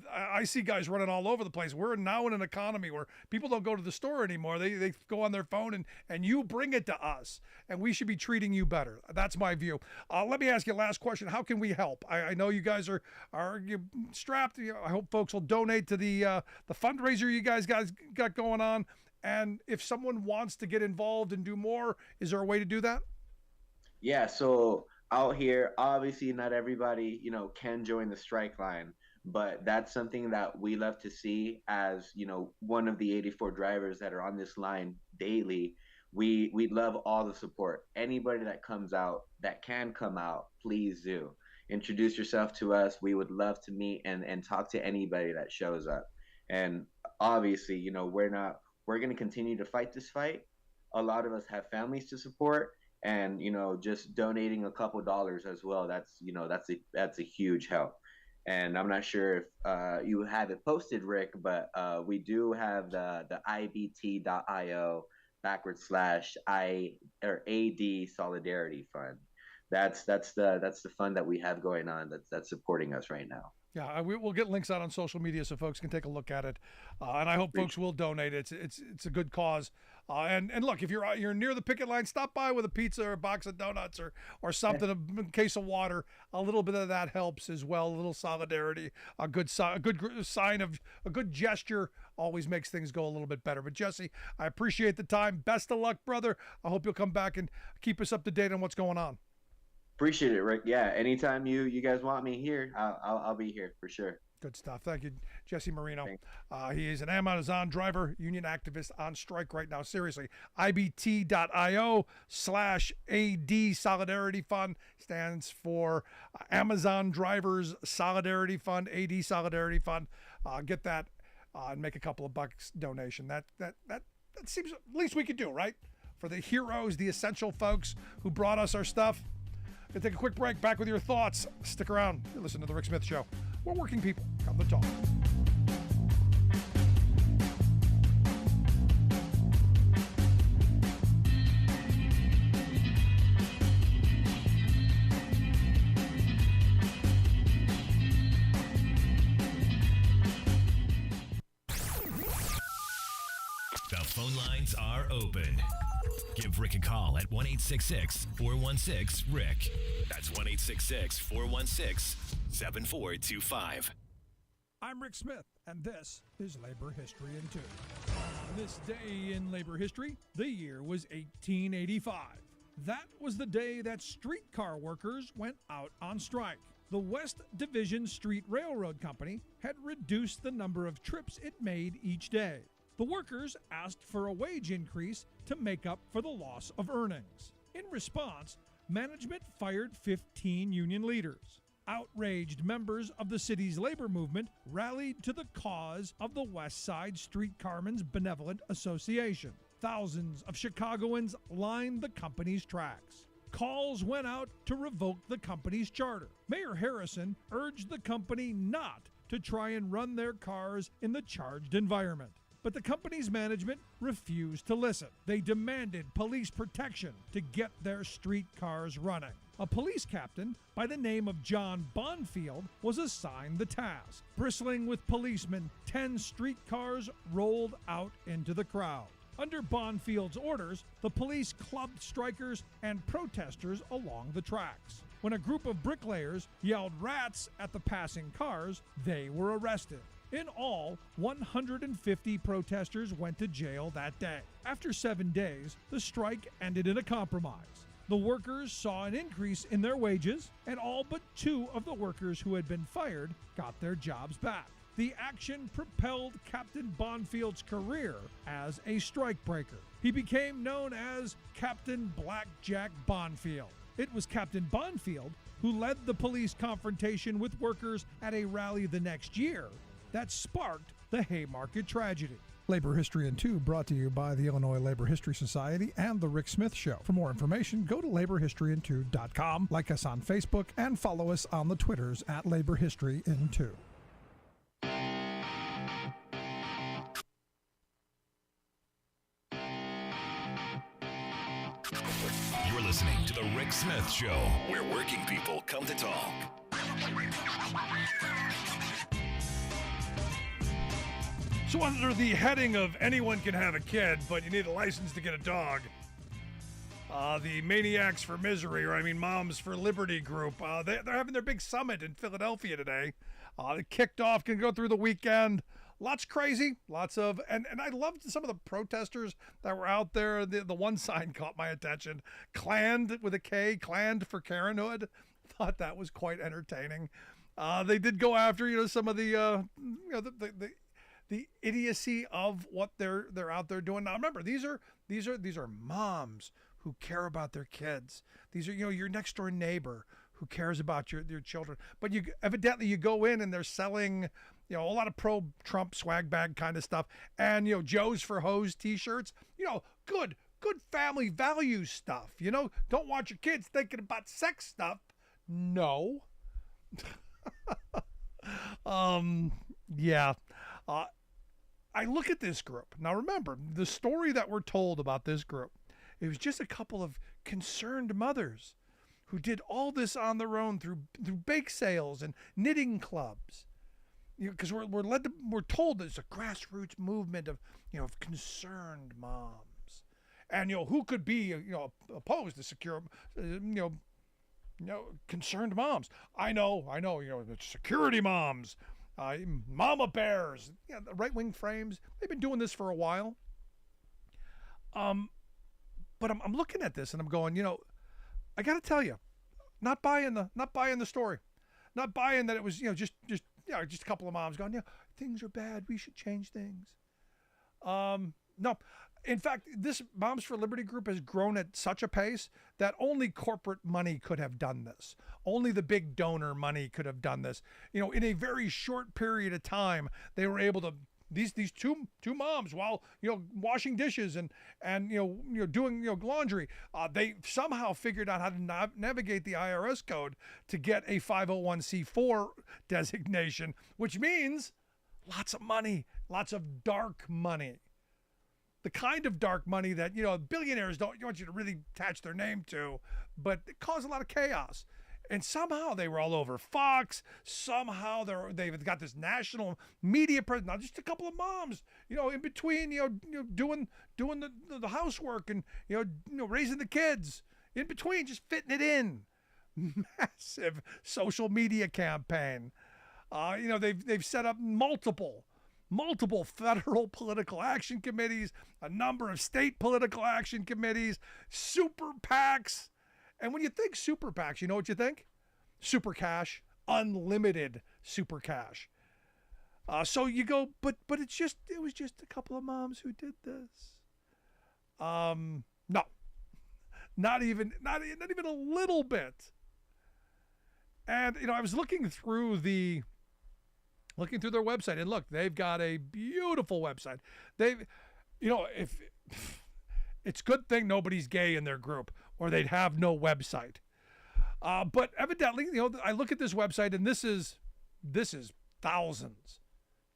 [SPEAKER 2] I see guys running all over the place. We're now in an economy where people don't go to the store anymore. They go on their phone and you bring it to us, and we should be treating you better. That's my view. Let me ask you a last question. How can we help? I know you guys are strapped. I hope folks will donate to the fundraiser you guys got going on. And if someone wants to get involved and do more, is there a way to do that?
[SPEAKER 8] Yeah, so out here, obviously not everybody, can join the strike line, but that's something that we love to see as, one of the 84 drivers that are on this line daily. We'd love all the support. Anybody that comes out, that can come out, please do. Introduce yourself to us. We would love to meet and talk to anybody that shows up. And obviously, we're going to continue to fight this fight. A lot of us have families to support, and just donating a couple dollars as well. That's a huge help. And I'm not sure if you have it posted, Rick, but we do have the ibt.io /AD Solidarity Fund. That's the fund that we have going on that's supporting us right now.
[SPEAKER 2] Yeah, we'll get links out on social media so folks can take a look at it, and I hope folks will donate. It's a good cause, and look, if you're near the picket line, stop by with a pizza or a box of donuts or something, a case of water. A little bit of that helps as well. A little solidarity, a good sign of a good gesture always makes things go a little bit better. But Jesse, I appreciate the time. Best of luck, brother. I hope you'll come back and keep us up to date on what's going on.
[SPEAKER 8] Appreciate it, Rick. Yeah, anytime you guys want me here, I'll be here for sure.
[SPEAKER 2] Good stuff. Thank you, Jesse Marino. He is an Amazon driver, union activist on strike right now. Seriously, ibt.io /AD Solidarity Fund stands for Amazon Drivers Solidarity Fund, AD Solidarity Fund. Get that and make a couple of bucks donation. That seems at least we could do, right? For the heroes, the essential folks who brought us our stuff. Gonna take a quick break. Back with your thoughts. Stick around. You listen to The Rick Smith Show. We're working people. Come to talk.
[SPEAKER 1] The phone lines are open. Give Rick a call at 1-866-416-RICK. That's 1-866-416-7425.
[SPEAKER 2] I'm Rick Smith, and this is Labor History in 2. On this day in labor history, the year was 1885. That was the day that streetcar workers went out on strike. The West Division Street Railroad Company had reduced the number of trips it made each day. The workers asked for a wage increase to make up for the loss of earnings. In response, management fired 15 union leaders. Outraged members of the city's labor movement rallied to the cause of the West Side Streetcarmen's Benevolent Association. Thousands of Chicagoans lined the company's tracks. calls went out to revoke the company's charter. Mayor Harrison urged the company not to try and run their cars in the charged environment. But the company's management refused to listen. They demanded police protection to get their street cars running. A police captain by the name of John Bonfield was assigned the task. Bristling with policemen, 10 streetcars rolled out into the crowd. Under Bonfield's orders, the police clubbed strikers and protesters along the tracks. When a group of bricklayers yelled "rats" at the passing cars, they were arrested. In all, 150 protesters went to jail that day. After 7 days, the strike ended in a compromise. The workers saw an increase in their wages, and all but 2 of the workers who had been fired got their jobs back. The action propelled Captain Bonfield's career as a strikebreaker. He became known as Captain Blackjack Bonfield. It was Captain Bonfield who led the police confrontation with workers at a rally the next year that sparked the Haymarket tragedy. Labor History in 2 brought to you by the Illinois Labor History Society and The Rick Smith Show. For more information, go to laborhistoryin2.com, like us on Facebook, and follow us on the Twitters at Labor History in 2.
[SPEAKER 1] You're listening to The Rick Smith Show, where working people come to talk.
[SPEAKER 2] So under the heading of anyone can have a kid, but you need a license to get a dog, the Maniacs for Misery, or Moms for Liberty group, they're having their big summit in Philadelphia today. It kicked off, can go through the weekend. Lots crazy, lots of, and I loved some of the protesters that were out there. The one sign caught my attention, "Clanned" with a K, "Clanned for Karenhood." Thought that was quite entertaining. They did go after, some of the idiocy of what they're out there doing. Now remember, these are moms who care about their kids. These are your next door neighbor who cares about your children. But you evidently go in and they're selling a lot of pro-Trump swag bag kind of stuff, and Joe's for Hose t-shirts. Good family values stuff. Don't want your kids thinking about sex stuff. No. Yeah. I look at this group. Now remember, the story that we're told about this group, it was just a couple of concerned mothers who did all this on their own through bake sales and knitting clubs. Because we're told there's a grassroots movement of concerned moms, and who could be opposed to secure concerned moms. I know security moms. Mama bears, the right-wing frames, they've been doing this for a while. But I'm looking at this and I'm going, I got to tell you, not buying the story, not buying that it was, just a couple of moms going, things are bad, we should change things. No. In fact, this Moms for Liberty group has grown at such a pace that only corporate money could have done this. Only the big donor money could have done this. In a very short period of time, they were able to, these two moms, while washing dishes and doing laundry, they somehow figured out how to navigate the IRS code to get a 501c4 designation, which means lots of money, lots of dark money. The kind of dark money that, billionaires don't want you to really attach their name to, but it caused a lot of chaos. And somehow they were all over Fox. Somehow they've got this national media presence. Not just a couple of moms, in between, doing the housework and, raising the kids. In between, just fitting it in. Massive social media campaign. They've set up multiple federal political action committees, a number of state political action committees, super PACs. And when you think super PACs, you know what you think? Super cash, unlimited super cash. So you go, but it was just a couple of moms who did this. No, not even a little bit. And I was looking through their website, and look, they've got a beautiful website. If it's a good thing nobody's gay in their group. or they'd have no website. But evidently, I look at this website, and this is thousands,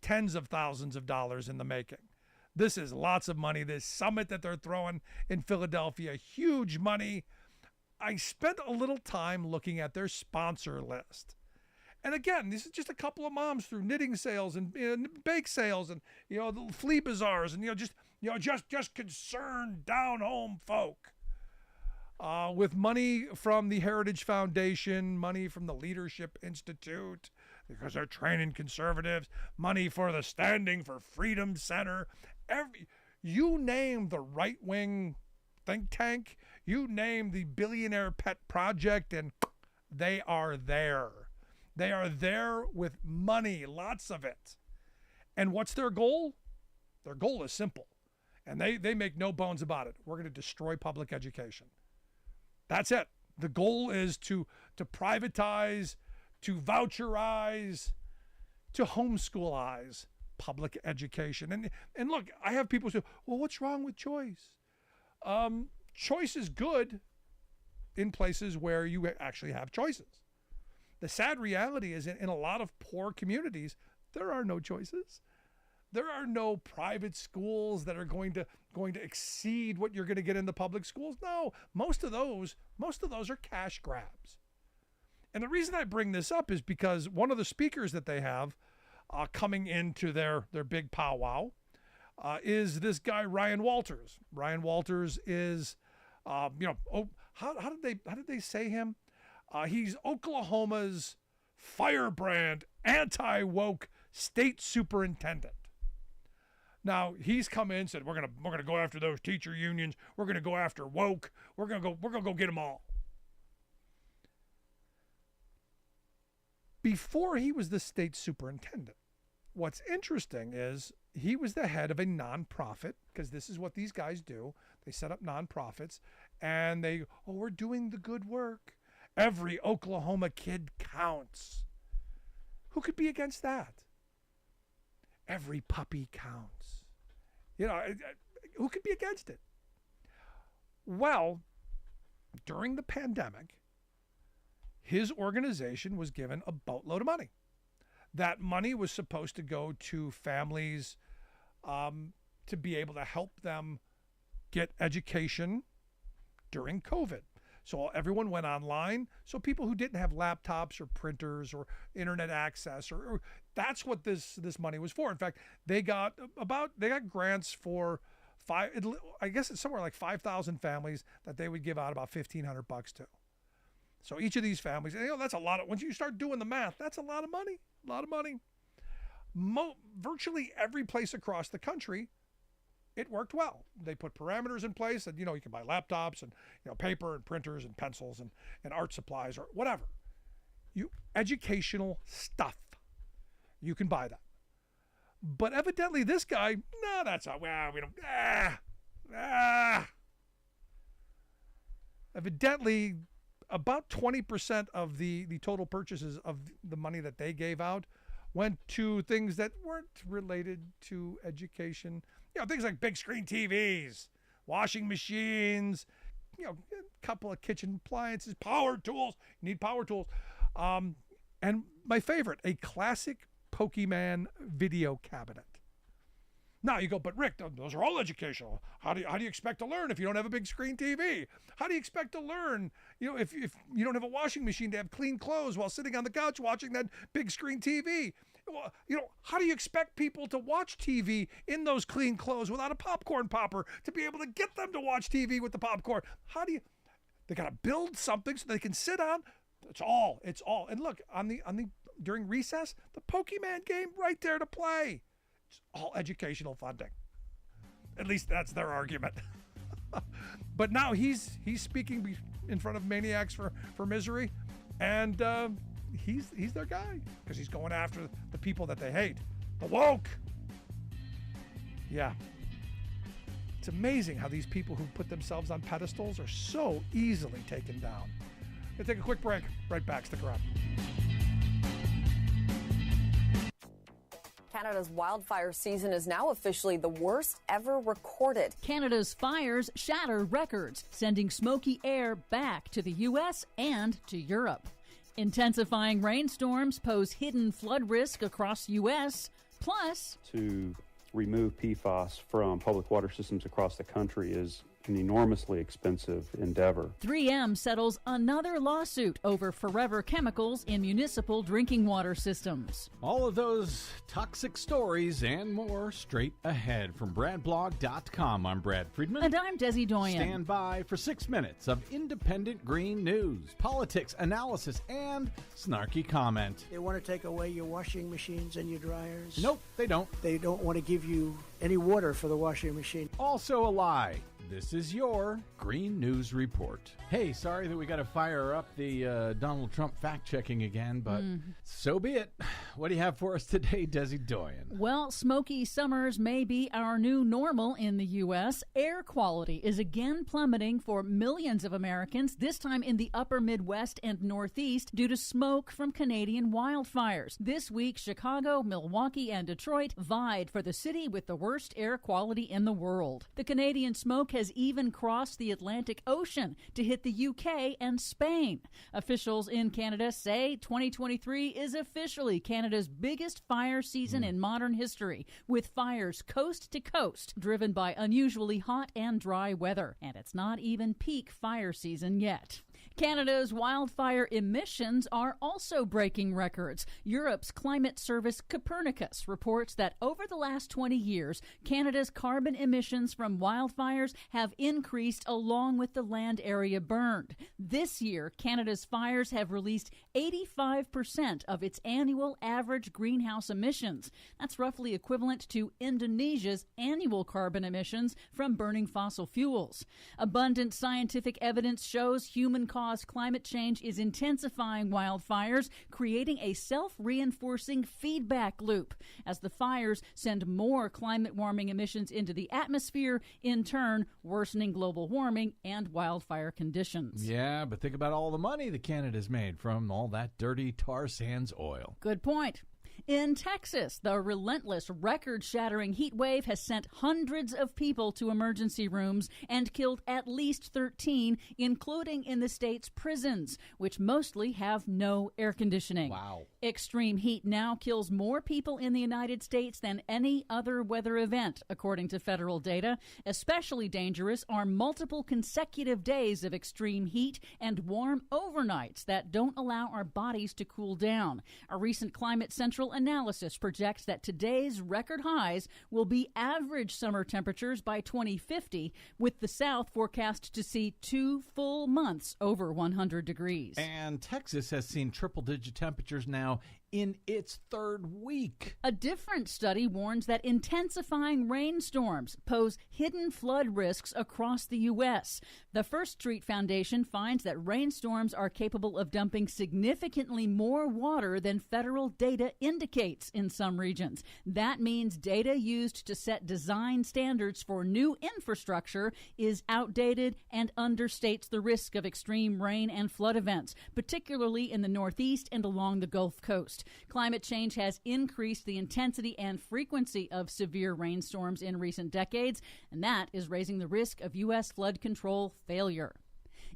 [SPEAKER 2] tens of thousands of dollars in the making. This is lots of money. This summit that they're throwing in Philadelphia, huge money. I spent a little time looking at their sponsor list. And again, this is just a couple of moms through knitting sales and bake sales and the flea bazaars and just concerned down home folk. With money from the Heritage Foundation, money from the Leadership Institute, because they're training conservatives, money for the Standing for Freedom Center. You name the right-wing think tank, you name the Billionaire Pet Project, and they are there. They are there with money, lots of it. And what's their goal? Their goal is simple. And they make no bones about it. We're going to destroy public education. That's it. The goal is to privatize, to voucherize, to homeschoolize public education. And look, I have people say, well, what's wrong with choice? Choice is good in places where you actually have choices. The sad reality is in a lot of poor communities, there are no choices. There are no private schools that are going to exceed what you're going to get in the public schools. No, most of those are cash grabs. And the reason I bring this up is because one of the speakers that they have coming into their big powwow is this guy Ryan Walters. Ryan Walters is, how did they say him? He's Oklahoma's firebrand, anti-woke state superintendent. Now he's come in and said we're gonna go after those teacher unions. We're gonna go after woke. We're gonna go get them all. Before he was the state superintendent, what's interesting is he was the head of a nonprofit, because this is what these guys do. They set up nonprofits and we're doing the good work. Every Oklahoma kid counts. Who could be against that? Every puppy counts. Who could be against it? Well, during the pandemic, his organization was given a boatload of money. That money was supposed to go to families to be able to help them get education during COVID. So everyone went online. So people who didn't have laptops or printers or internet access, or that's what this money was for. In fact, they got grants for I guess it's somewhere like 5,000 families that they would give out about $1,500 to. So each of these families, that's a lot of, once you start doing the math, that's a lot of money. A lot of money. Virtually every place across the country, it worked well. They put parameters in place that, you can buy laptops and, paper and printers and pencils and art supplies or whatever. Educational stuff. You can buy that. But evidently this guy, no, that's not, well, we don't, Evidently about 20% of the total purchases of the money that they gave out went to things that weren't related to education. Things like big screen TVs, washing machines, a couple of kitchen appliances, power tools. You need power tools. And my favorite, a classic Pokemon video cabinet. Now you go, but Rick, those are all educational. How do you expect to learn if you don't have a big screen TV? How do you expect to learn, if you don't have a washing machine to have clean clothes while sitting on the couch watching that big screen TV? How do you expect people to watch TV in those clean clothes without a popcorn popper to be able to get them to watch TV with the popcorn? They got to build something so they can sit on. It's all. And look, during recess, the Pokemon game right there to play. It's all educational funding. At least that's their argument. But now he's speaking in front of Maniacs for Misery, and he's their guy because he's going after the people that they hate, the woke. Yeah. It's amazing how these people who put themselves on pedestals are so easily taken down. We'll take a quick break. Right back. Stick around.
[SPEAKER 9] Canada's wildfire season is now officially the worst ever recorded.
[SPEAKER 10] Canada's fires shatter records, sending smoky air back to the U.S. and to Europe. Intensifying rainstorms pose hidden flood risk across U.S. Plus,
[SPEAKER 11] to remove PFAS from public water systems across the country is an enormously expensive endeavor.
[SPEAKER 10] 3M settles another lawsuit over forever chemicals in municipal drinking water systems.
[SPEAKER 12] All of those toxic stories and more straight ahead from BradBlog.com. I'm Brad Friedman.
[SPEAKER 10] And I'm Desi Doyen.
[SPEAKER 12] Stand by for 6 minutes of independent green news, politics, analysis, and snarky comment.
[SPEAKER 13] They want to take away your washing machines and your dryers.
[SPEAKER 12] Nope, they don't.
[SPEAKER 13] They don't want to give you any water for the washing machine.
[SPEAKER 12] Also a lie. This is your Green News Report. Hey, sorry that we got to fire up the Donald Trump fact-checking again, but so be it. What do you have for us today, Desi Doyen?
[SPEAKER 10] Well, smoky summers may be our new normal in the U.S. Air quality is again plummeting for millions of Americans, this time in the upper Midwest and Northeast due to smoke from Canadian wildfires. This week, Chicago, Milwaukee, and Detroit vied for the city with the worst air quality in the world. The Canadian smoke has even crossed the Atlantic Ocean to hit the UK and Spain. Officials in Canada say 2023 is officially Canada's biggest fire season in modern history, with fires coast to coast, driven by unusually hot and dry weather. And it's not even peak fire season yet. Canada's wildfire emissions are also breaking records. Europe's climate service Copernicus reports that over the last 20 years, Canada's carbon emissions from wildfires have increased along with the land area burned. This year, Canada's fires have released 85% of its annual average greenhouse emissions. That's roughly equivalent to Indonesia's annual carbon emissions from burning fossil fuels. Abundant scientific evidence shows human-caused climate change is intensifying wildfires, creating a self-reinforcing feedback loop as the fires send more climate warming emissions into the atmosphere, in turn worsening global warming and wildfire conditions.
[SPEAKER 12] Yeah, but think about all the money that Canada's made from all that dirty tar sands oil.
[SPEAKER 10] Good point. In Texas, the relentless, record-shattering heat wave has sent hundreds of people to emergency rooms and killed at least 13, including in the state's prisons, which mostly have no air conditioning.
[SPEAKER 12] Wow.
[SPEAKER 10] Extreme heat now kills more people in the United States than any other weather event, according to federal data. Especially dangerous are multiple consecutive days of extreme heat and warm overnights that don't allow our bodies to cool down. A recent Climate Central analysis projects that today's record highs will be average summer temperatures by 2050, with the South forecast to see 2 full months over 100 degrees.
[SPEAKER 12] And Texas has seen triple-digit temperatures now in its third week.
[SPEAKER 10] A different study warns that intensifying rainstorms pose hidden flood risks across the U.S. The First Street Foundation finds that rainstorms are capable of dumping significantly more water than federal data indicates in some regions. That means data used to set design standards for new infrastructure is outdated and understates the risk of extreme rain and flood events, particularly in the Northeast and along the Gulf Coast. Climate change has increased the intensity and frequency of severe rainstorms in recent decades, and that is raising the risk of U.S. flood control failure.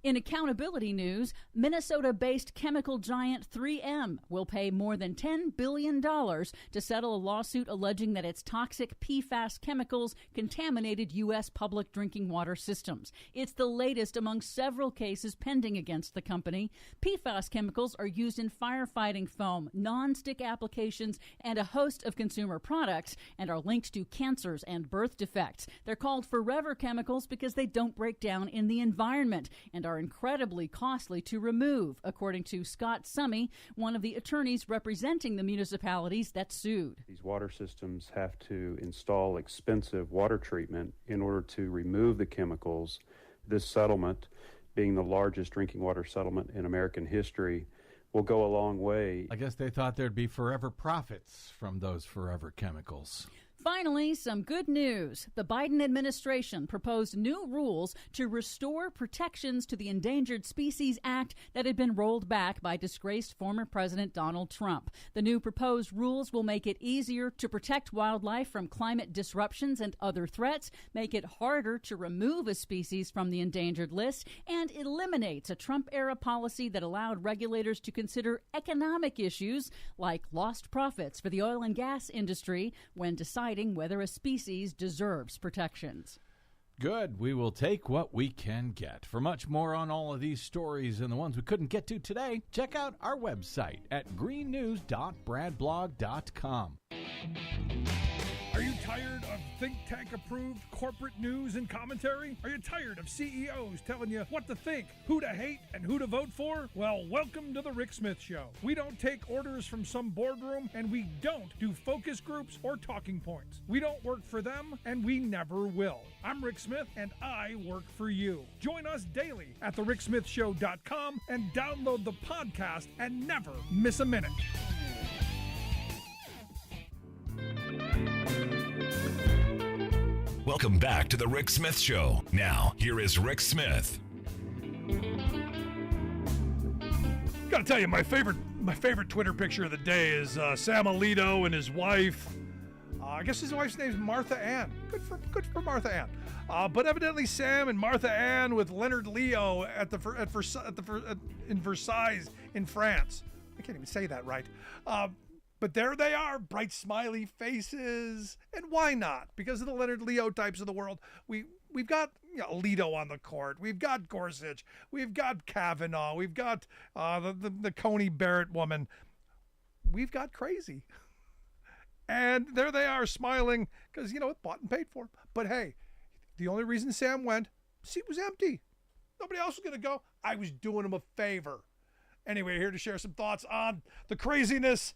[SPEAKER 10] In accountability news, Minnesota-based chemical giant 3M will pay more than $10 billion to settle a lawsuit alleging that its toxic PFAS chemicals contaminated U.S. public drinking water systems. It's the latest among several cases pending against the company. PFAS chemicals are used in firefighting foam, non-stick applications, and a host of consumer products, and are linked to cancers and birth defects. They're called forever chemicals because they don't break down in the environment and are incredibly costly to remove, according to Scott Summey, one of the attorneys representing the municipalities that sued.
[SPEAKER 11] These water systems have to install expensive water treatment in order to remove the chemicals. This settlement, being the largest drinking water settlement in American history, will go a long way.
[SPEAKER 12] I guess they thought there'd be forever profits from those forever chemicals.
[SPEAKER 10] Finally, some good news. The Biden administration proposed new rules to restore protections to the Endangered Species Act that had been rolled back by disgraced former President Donald Trump. The new proposed rules will make it easier to protect wildlife from climate disruptions and other threats, make it harder to remove a species from the endangered list, and eliminates a Trump-era policy that allowed regulators to consider economic issues like lost profits for the oil and gas industry when deciding whether a species deserves protections.
[SPEAKER 12] Good. We will take what we can get. For much more on all of these stories and the ones we couldn't get to today, check out our website at greennews.bradblog.com.
[SPEAKER 2] Are you tired of think tank approved corporate news and commentary? Are you tired of CEOs telling you what to think, who to hate, and who to vote for? Well, welcome to the Rick Smith Show. We don't take orders from some boardroom, and we don't do focus groups or talking points. We don't work for them, and we never will. I'm Rick Smith, and I work for you. Join us daily at thericksmithshow.com and download the podcast and never miss a minute.
[SPEAKER 1] Welcome back to the Rick Smith Show. Now, here is Rick Smith.
[SPEAKER 2] Gotta tell you, my favorite Twitter picture of the day is Sam Alito and his wife. I guess his wife's name's Martha Ann. Good for Martha Ann. But evidently Sam and Martha Ann with Leonard Leo in Versailles in France. I can't even say that right. But there they are, bright smiley faces. And why not? Because of the Leonard Leo types of the world, we've got Alito on the court. We've got Gorsuch. We've got Kavanaugh. We've got the Coney Barrett woman. We've got crazy. And there they are smiling because, bought and paid for. But hey, the only reason Sam went, the seat was empty. Nobody else was going to go. I was doing him a favor. Anyway, here to share some thoughts on the craziness.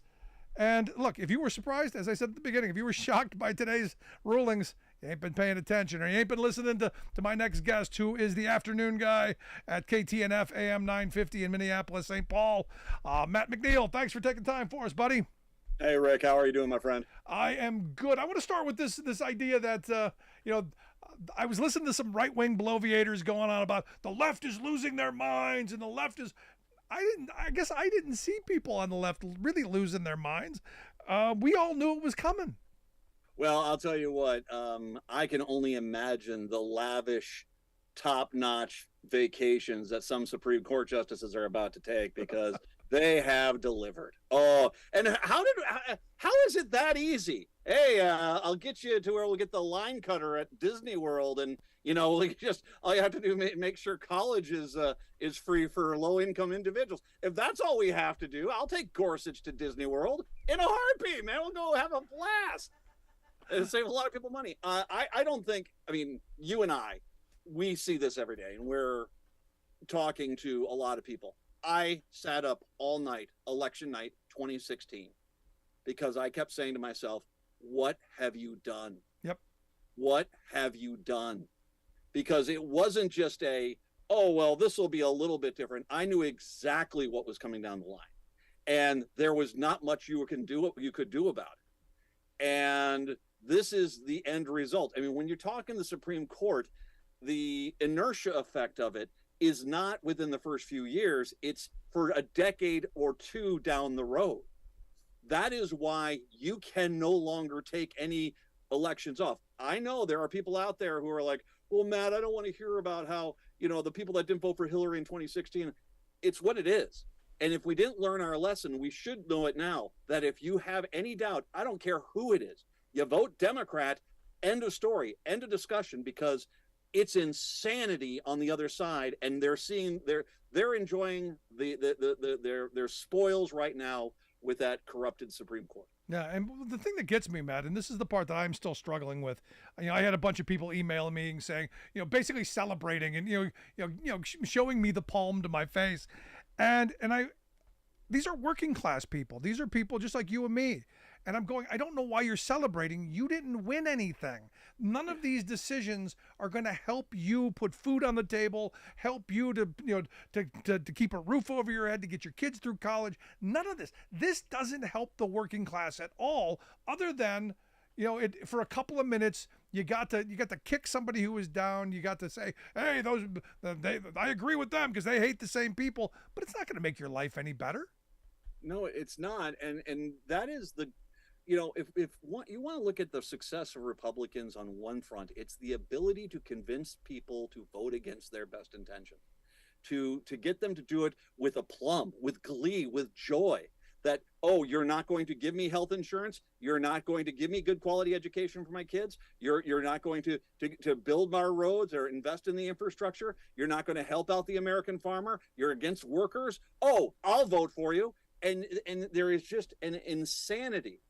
[SPEAKER 2] And look, if you were surprised, as I said at the beginning, if you were shocked by today's rulings, you ain't been paying attention, or you ain't been listening to my next guest, who is the afternoon guy at KTNF AM 950 in Minneapolis, St. Paul. Matt McNeil, thanks for taking time for us, buddy.
[SPEAKER 14] Hey, Rick, how are you doing, my friend?
[SPEAKER 2] I am good. I want to start with this idea that, I was listening to some right-wing bloviators going on about the left is losing their minds and the left is... I guess I didn't see people on the left really losing their minds. We all knew it was coming.
[SPEAKER 14] Well, I'll tell you what, I can only imagine the lavish, top-notch vacations that some Supreme Court justices are about to take, because they have delivered. Oh, and how is it that easy? Hey, I'll get you to where we'll get the line cutter at Disney World, and all you have to do make sure college is free for low-income individuals. If that's all we have to do, I'll take Gorsuch to Disney World in a heartbeat, man. We'll go have a blast and save a lot of people money. I don't think. I mean, you and I, we see this every day, and we're talking to a lot of people. I sat up all night, election night 2016, because I kept saying to myself, what have you done?
[SPEAKER 2] Yep.
[SPEAKER 14] What have you done? Because it wasn't just this will be a little bit different. I knew exactly what was coming down the line, and there was not much you could do about it. And this is the end result. I mean, when you're talking the Supreme Court, the inertia effect of it is not within the first few years. It's for a decade or two down the road. That is why you can no longer take any elections off. I know there are people out there who are like, well, Matt, I don't want to hear about how, the people that didn't vote for Hillary in 2016, it's what it is. And if we didn't learn our lesson, we should know it now, that if you have any doubt, I don't care who it is, you vote Democrat, end of story, end of discussion, because it's insanity on the other side, and they're enjoying their spoils right now with that corrupted Supreme Court.
[SPEAKER 2] Yeah, and the thing that gets me, Matt, and this is the part that I'm still struggling with. I had a bunch of people emailing me and saying, basically celebrating and showing me the palm to my face, and these are working class people. These are people just like you and me. And I'm going, I don't know why you're celebrating. You didn't win anything. None of these decisions are going to help you put food on the table, help you to keep a roof over your head, to get your kids through college. None of this. This doesn't help the working class at all, other than, for a couple of minutes, you got to kick somebody who was down. You got to say, hey, I agree with them because they hate the same people. But it's not going to make your life any better.
[SPEAKER 14] No, it's not. And that is the, if you want to look at the success of Republicans on one front, it's the ability to convince people to vote against their best intention, to get them to do it with aplomb, with glee, with joy. That, oh, you're not going to give me health insurance. You're not going to give me good quality education for my kids. You're not going to build our roads or invest in the infrastructure. You're not going to help out the American farmer. You're against workers. Oh, I'll vote for you. And there is just an insanity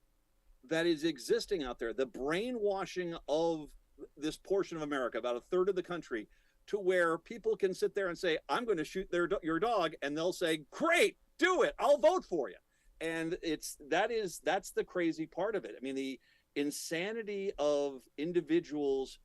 [SPEAKER 14] that is existing out there. The brainwashing of this portion of America, about a third of the country, to where people can sit there and say, I'm going to shoot your dog. And they'll say, great, do it. I'll vote for you. And that's the crazy part of it. I mean, the insanity of individuals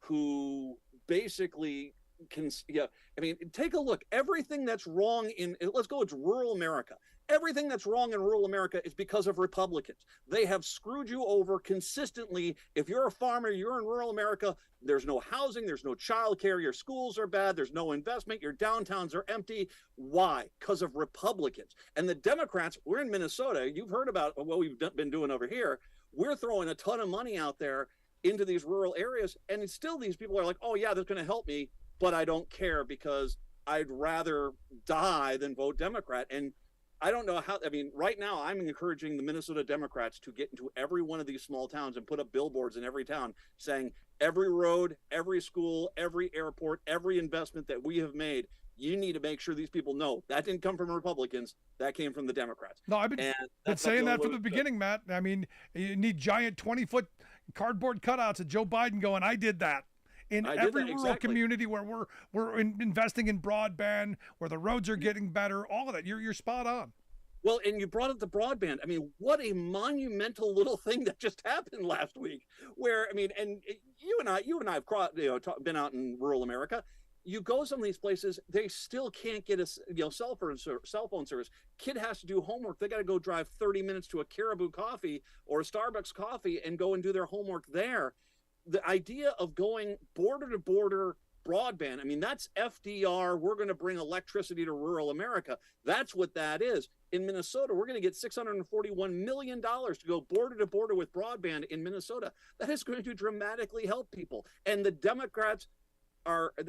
[SPEAKER 14] who basically take a look. Everything that's wrong let's go to rural America. Everything that's wrong in rural America is because of Republicans. They have screwed you over consistently. If you're a farmer, you're in rural America, there's no housing, there's no childcare, your schools are bad, there's no investment, your downtowns are empty. Why? Because of Republicans. And the Democrats, we're in Minnesota, you've heard about what we've been doing over here. We're throwing a ton of money out there into these rural areas, and still these people are like, oh yeah, that's going to help me, but I don't care because I'd rather die than vote Democrat. And I don't know how, right now I'm encouraging the Minnesota Democrats to get into every one of these small towns and put up billboards in every town saying every road, every school, every airport, every investment that we have made, you need to make sure these people know that didn't come from Republicans, that came from the Democrats.
[SPEAKER 2] No, I've been saying that from the beginning, Matt. I mean, you need giant 20-foot cardboard cutouts of Joe Biden going, I did that. In every rural community where we're investing in broadband, where the roads are getting better, all of that. You're spot on.
[SPEAKER 14] Well, and you brought up the broadband. I mean, what a monumental little thing that just happened last week. Where and you and I have been out in rural America. You go some of these places, they still can't get a cell phone service. Kid has to do homework. They got to go drive 30 minutes to a Caribou Coffee or a Starbucks Coffee and go and do their homework there. The idea of going border to border broadband, that's FDR. We're going to bring electricity to rural America. That's what that is. In Minnesota, we're going to get $641 million to go border to border with broadband in Minnesota. That is going to dramatically help people. And the Democrats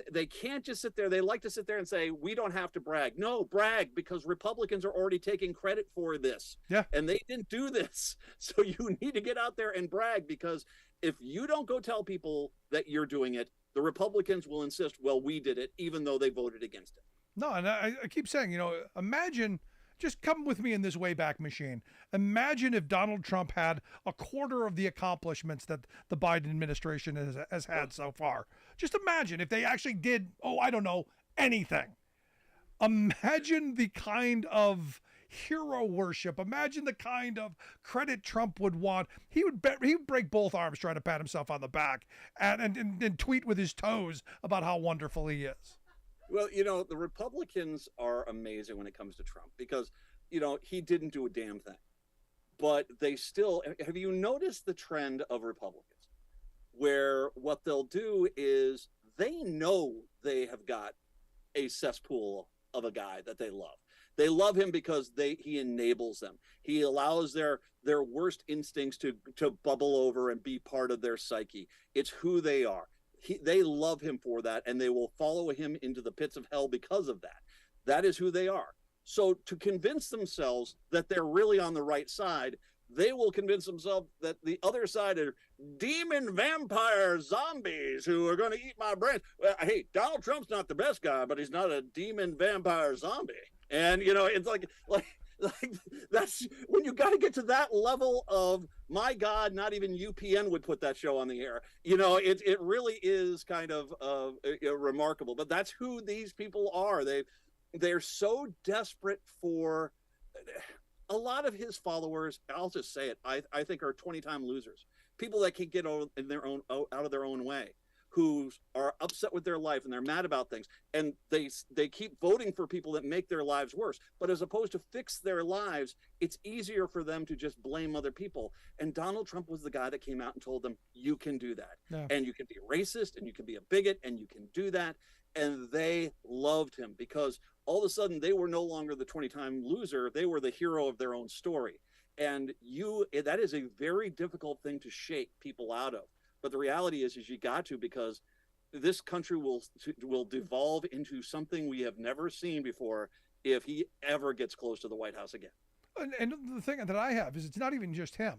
[SPEAKER 14] they can't just sit there. They like to sit there and say, we don't have to brag. No, brag, because Republicans are already taking credit for this.
[SPEAKER 2] Yeah.
[SPEAKER 14] And they didn't do this. So you need to get out there and brag, because if you don't go tell people that you're doing it, the Republicans will insist, well, we did it, even though they voted against it.
[SPEAKER 2] No, and I keep saying, imagine, just come with me in this Wayback Machine. Imagine if Donald Trump had a quarter of the accomplishments that the Biden administration has had so far. Just imagine if they actually did, anything. Imagine the kind of hero worship. Imagine the kind of credit Trump would want. He would break both arms trying to pat himself on the back and tweet with his toes about how wonderful he is.
[SPEAKER 14] Well, the Republicans are amazing when it comes to Trump because, he didn't do a damn thing. But they still, have you noticed the trend of Republicans where what they'll do is they know they have got a cesspool of a guy that they love. They love him because he enables them. He allows their worst instincts to bubble over and be part of their psyche. It's who they are. They love him for that, and they will follow him into the pits of hell because of that. That is who they are. So to convince themselves that they're really on the right side, they will convince themselves that the other side are demon vampire zombies who are going to eat my brains. Well, hey, Donald Trump's not the best guy, but he's not a demon vampire zombie. And, it's like that's when you got to get to that level of, my God, not even UPN would put that show on the air. It really is kind of remarkable. But that's who these people are. They're so desperate for. A lot of his followers, I'll just say it, I think are 20-time losers. People that can get out of their own way. who are upset with their life and they're mad about things, and they keep voting for people that make their lives worse. But as opposed to fix their lives, it's easier for them to just blame other people. And Donald Trump was the guy that came out and told them, you can do that.
[SPEAKER 2] Yeah.
[SPEAKER 14] And you can be racist, and you can be a bigot, and you can do that. And they loved him because all of a sudden they were no longer the 20-time loser. They were the hero of their own story. And that is a very difficult thing to shake people out of. But the reality is you got to, because this country will devolve into something we have never seen before if he ever gets close to the White House again.
[SPEAKER 2] And the thing that I have is it's not even just him.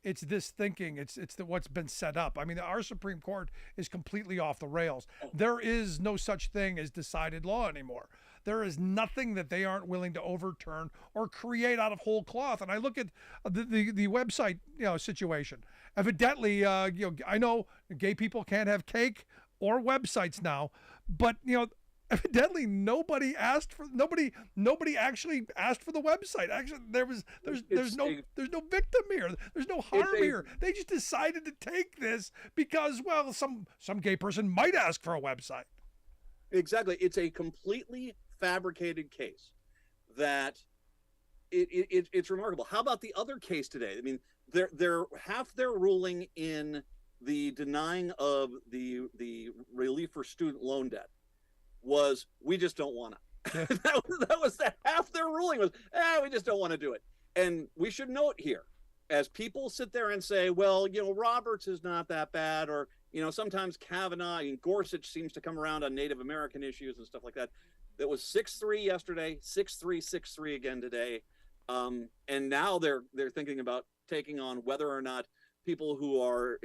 [SPEAKER 2] It's this thinking. It's what's been set up. I mean, our Supreme Court is completely off the rails. There is no such thing as decided law anymore. There is nothing that they aren't willing to overturn or create out of whole cloth. And I look at the website, situation. Evidently, I know gay people can't have cake or websites now, but evidently nobody actually asked for the website. Actually, there's no victim here. There's no harm here. They just decided to take this because, well, some gay person might ask for a website.
[SPEAKER 14] Exactly. It's a completely fabricated case that it's remarkable. How about the other case today? I mean, half their ruling in the denying of the relief for student loan debt was, we just don't want to. that was half their ruling was, we just don't want to do it. And we should note here, as people sit there and say, well, Roberts is not that bad, or sometimes Kavanaugh and Gorsuch seems to come around on Native American issues and stuff like that. That was 6-3 yesterday, 6-3, 6-3 again today, and now they're thinking about taking on whether or not people who are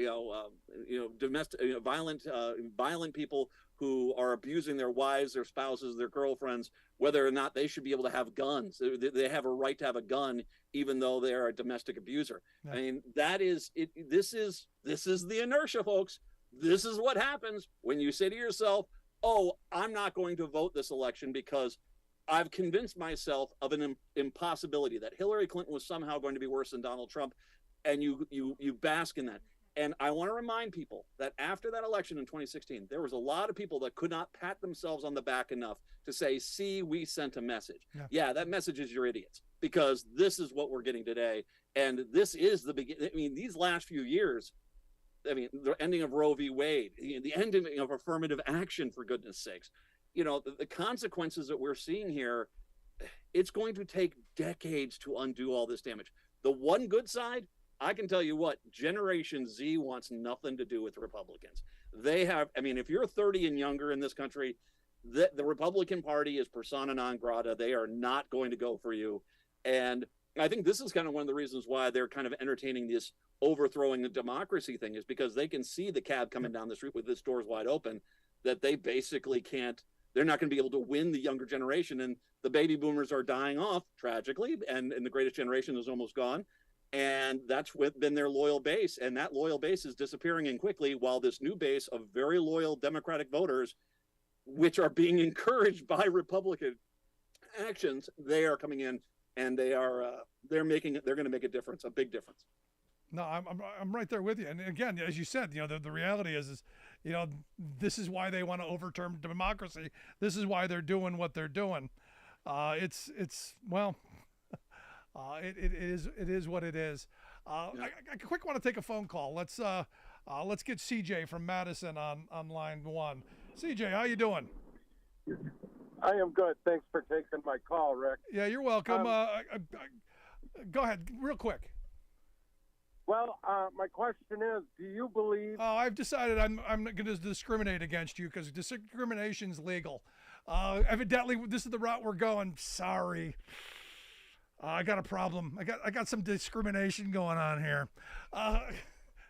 [SPEAKER 14] domestic violent people who are abusing their wives, their spouses, their girlfriends, whether or not they should be able to have guns. They have a right to have a gun, even though they are a domestic abuser. Yeah. I mean, that is it. This is the inertia, folks. This is what happens when you say to yourself, oh, I'm not going to vote this election because I've convinced myself of an impossibility, that Hillary Clinton was somehow going to be worse than Donald Trump, and you bask in that. And I want to remind people that after that election in 2016, there was a lot of people that could not pat themselves on the back enough to say, see, we sent a message. Yeah, that message is you're idiots, because this is what we're getting today. And this is the beginning. I mean, these last few years, the ending of Roe v. Wade, the ending of affirmative action, for goodness sakes, the consequences that we're seeing here, it's going to take decades to undo all this damage. The one good side, I can tell you what, Generation Z wants nothing to do with Republicans. They have, if you're 30 and younger in this country, the Republican Party is persona non grata. They are not going to go for you. And I think this is kind of one of the reasons why they're kind of entertaining this overthrowing the democracy thing, is because they can see the cab coming down the street with its doors wide open, that they basically they're not going to be able to win the younger generation. And the baby boomers are dying off tragically, and the greatest generation is almost gone. And that's been their loyal base. And that loyal base is disappearing in quickly, while this new base of very loyal Democratic voters, which are being encouraged by Republican actions, they are coming in, and they're going to make a difference, a big difference.
[SPEAKER 2] No, I'm right there with you. And again, as you said, the reality is, this is why they want to overturn democracy. This is why they're doing what they're doing. It is what it is. I quick want to take a phone call. Let's get CJ from Madison on line one. CJ, how you doing?
[SPEAKER 15] I am good. Thanks for taking my call, Rick.
[SPEAKER 2] Yeah, you're welcome. Go ahead, real quick.
[SPEAKER 15] Well, my question is, do you believe...
[SPEAKER 2] Oh, I've decided I'm not going to discriminate against you, because discrimination's legal. Evidently, this is the route we're going. Sorry. I got a problem. I got some discrimination going on here.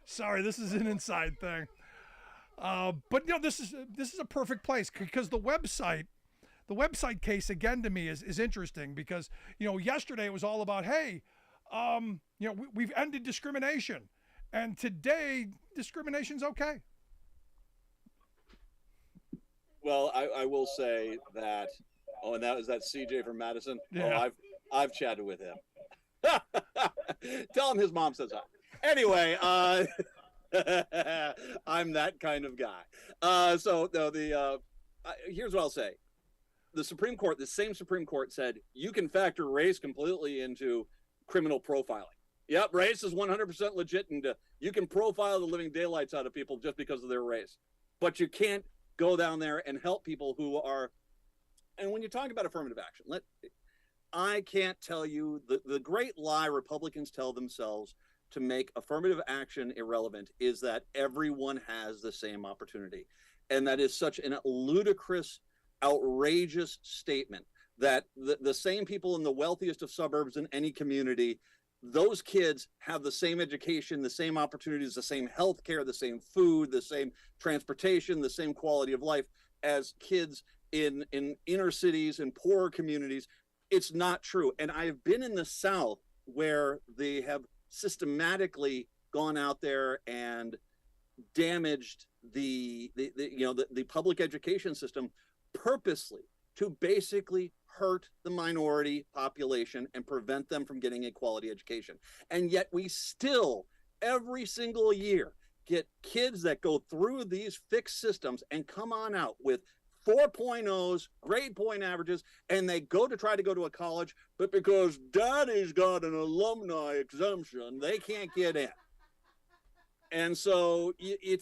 [SPEAKER 2] Sorry, this is an inside thing. But this is a perfect place, because the website case, again, to me is interesting, because yesterday it was all about, hey, we've ended discrimination, and today discrimination's okay.
[SPEAKER 14] Well, I will say that. Oh, and that's CJ from Madison.
[SPEAKER 2] Yeah.
[SPEAKER 14] Oh, I've chatted with him. Tell him his mom says hi. Anyway, I'm that kind of guy. Here's what I'll say. The Supreme Court, the same Supreme Court said you can factor race completely into criminal profiling. Yep, race is 100% legit, and you can profile the living daylights out of people just because of their race. But you can't go down there and help people who are. And when you talk about affirmative action, I can't tell you the great lie Republicans tell themselves to make affirmative action irrelevant is that everyone has the same opportunity. And that is such a ludicrous, outrageous statement that the same people in the wealthiest of suburbs in any community, those kids have the same education, the same opportunities, the same health care, the same food, the same transportation, the same quality of life as kids in inner cities and poorer communities. It's not true. And I've been in the South where they have systematically gone out there and damaged the public education system purposely to basically hurt the minority population and prevent them from getting a quality education. And yet we still, every single year, get kids that go through these fixed systems and come on out with 4.0s, grade point averages, and they try to go to a college, but because daddy's got an alumni exemption, they can't get in. And so the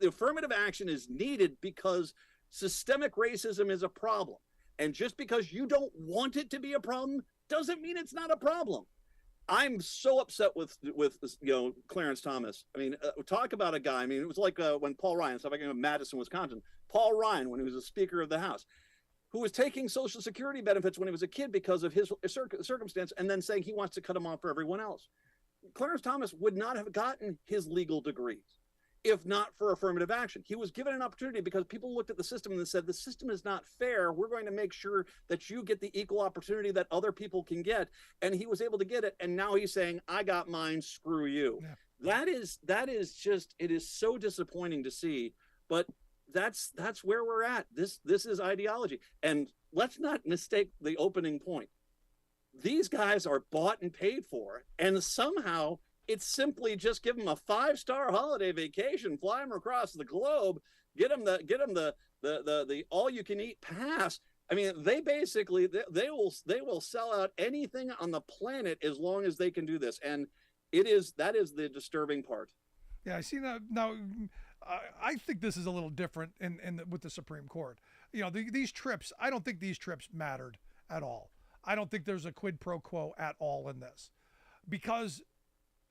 [SPEAKER 14] affirmative action is needed because systemic racism is a problem. And just because you don't want it to be a problem doesn't mean it's not a problem. I'm so upset with Clarence Thomas. I mean, talk about a guy. I mean, it was like when Paul Ryan, so if I can go Madison, Wisconsin, Paul Ryan, when he was a Speaker of the House, who was taking Social Security benefits when he was a kid because of his circumstance, and then saying he wants to cut them off for everyone else. Clarence Thomas would not have gotten his legal degrees if not for affirmative action. He was given an opportunity because people looked at the system and said, the system is not fair. We're going to make sure that you get the equal opportunity that other people can get. And he was able to get it. And now he's saying, I got mine, screw you. Yeah. That is just, it is so disappointing to see, but that's where we're at. This is ideology. And let's not mistake the opening point. These guys are bought and paid for, and somehow it's simply just give them a 5-star holiday vacation, fly them across the globe, get them the all-you-can-eat pass. I mean, they basically they will sell out anything on the planet as long as they can do this, and that is the disturbing part.
[SPEAKER 2] Yeah, I see that now. I think this is a little different with the Supreme Court. You know, these trips. I don't think these trips mattered at all. I don't think there's a quid pro quo at all in this, because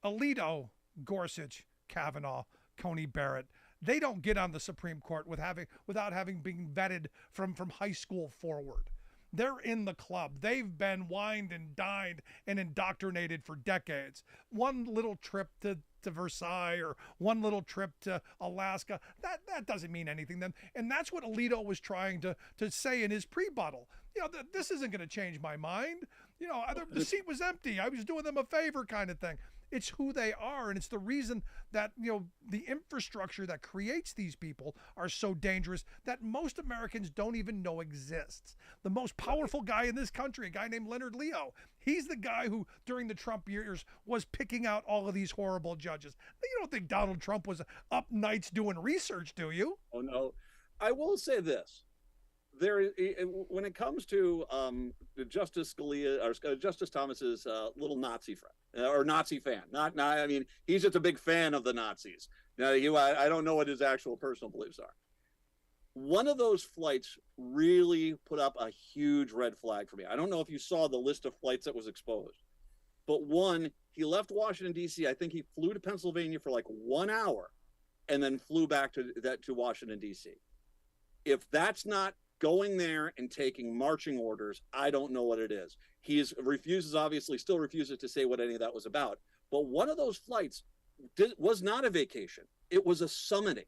[SPEAKER 2] Alito, Gorsuch, Kavanaugh, Coney Barrett, they don't get on the Supreme Court without having been vetted from high school forward. They're in the club. They've been wined and dined and indoctrinated for decades. One little trip to Versailles or one little trip to Alaska, that doesn't mean anything then. And that's what Alito was trying to say in his pre-buttal. You know, this isn't going to change my mind. You know, the seat was empty. I was doing them a favor kind of thing. It's who they are, and it's the reason that, you know, the infrastructure that creates these people are so dangerous that most Americans don't even know exists. The most powerful guy in this country, a guy named Leonard Leo, he's the guy who, during the Trump years, was picking out all of these horrible judges. You don't think Donald Trump was up nights doing research, do you?
[SPEAKER 14] Oh, no. I will say this. When it comes to Justice Scalia or Justice Thomas's little Nazi friend or Nazi fan, I mean, he's just a big fan of the Nazis. Now, I don't know what his actual personal beliefs are. One of those flights really put up a huge red flag for me. I don't know if you saw the list of flights that was exposed, but one, he left Washington, D.C. I think he flew to Pennsylvania for like 1 hour and then flew back to Washington, D.C. If that's not going there and taking marching orders, I don't know what it is. He still refuses to say what any of that was about. But one of those flights was not a vacation. It was a summoning.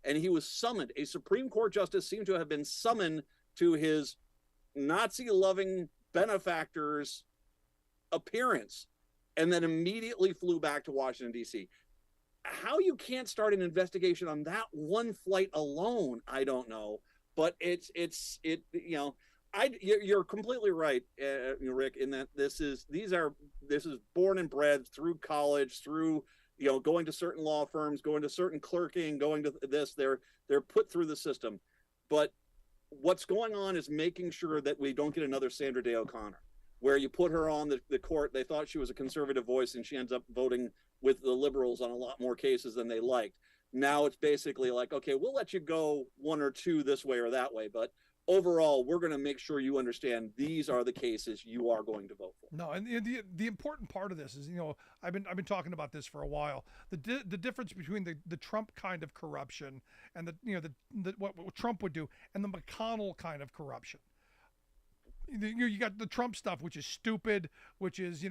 [SPEAKER 14] And he was summoned. A Supreme Court justice seemed to have been summoned to his Nazi-loving benefactor's appearance and then immediately flew back to Washington, D.C. How you can't start an investigation on that one flight alone, I don't know. But you're completely right, Rick, in that this is born and bred through college, through going to certain law firms, going to certain clerking, going to this. They're put through the system. But what's going on is making sure that we don't get another Sandra Day O'Connor, where you put her on the court. They thought she was a conservative voice, and she ends up voting with the liberals on a lot more cases than they liked. Now it's basically like, okay, we'll let you go one or two this way or that way, but overall, we're going to make sure you understand these are the cases you are going to vote for.
[SPEAKER 2] No, and the important part of this is, I've been talking about this for a while. The difference between the Trump kind of corruption and what Trump would do, and the McConnell kind of corruption. You got the Trump stuff, which is stupid, which is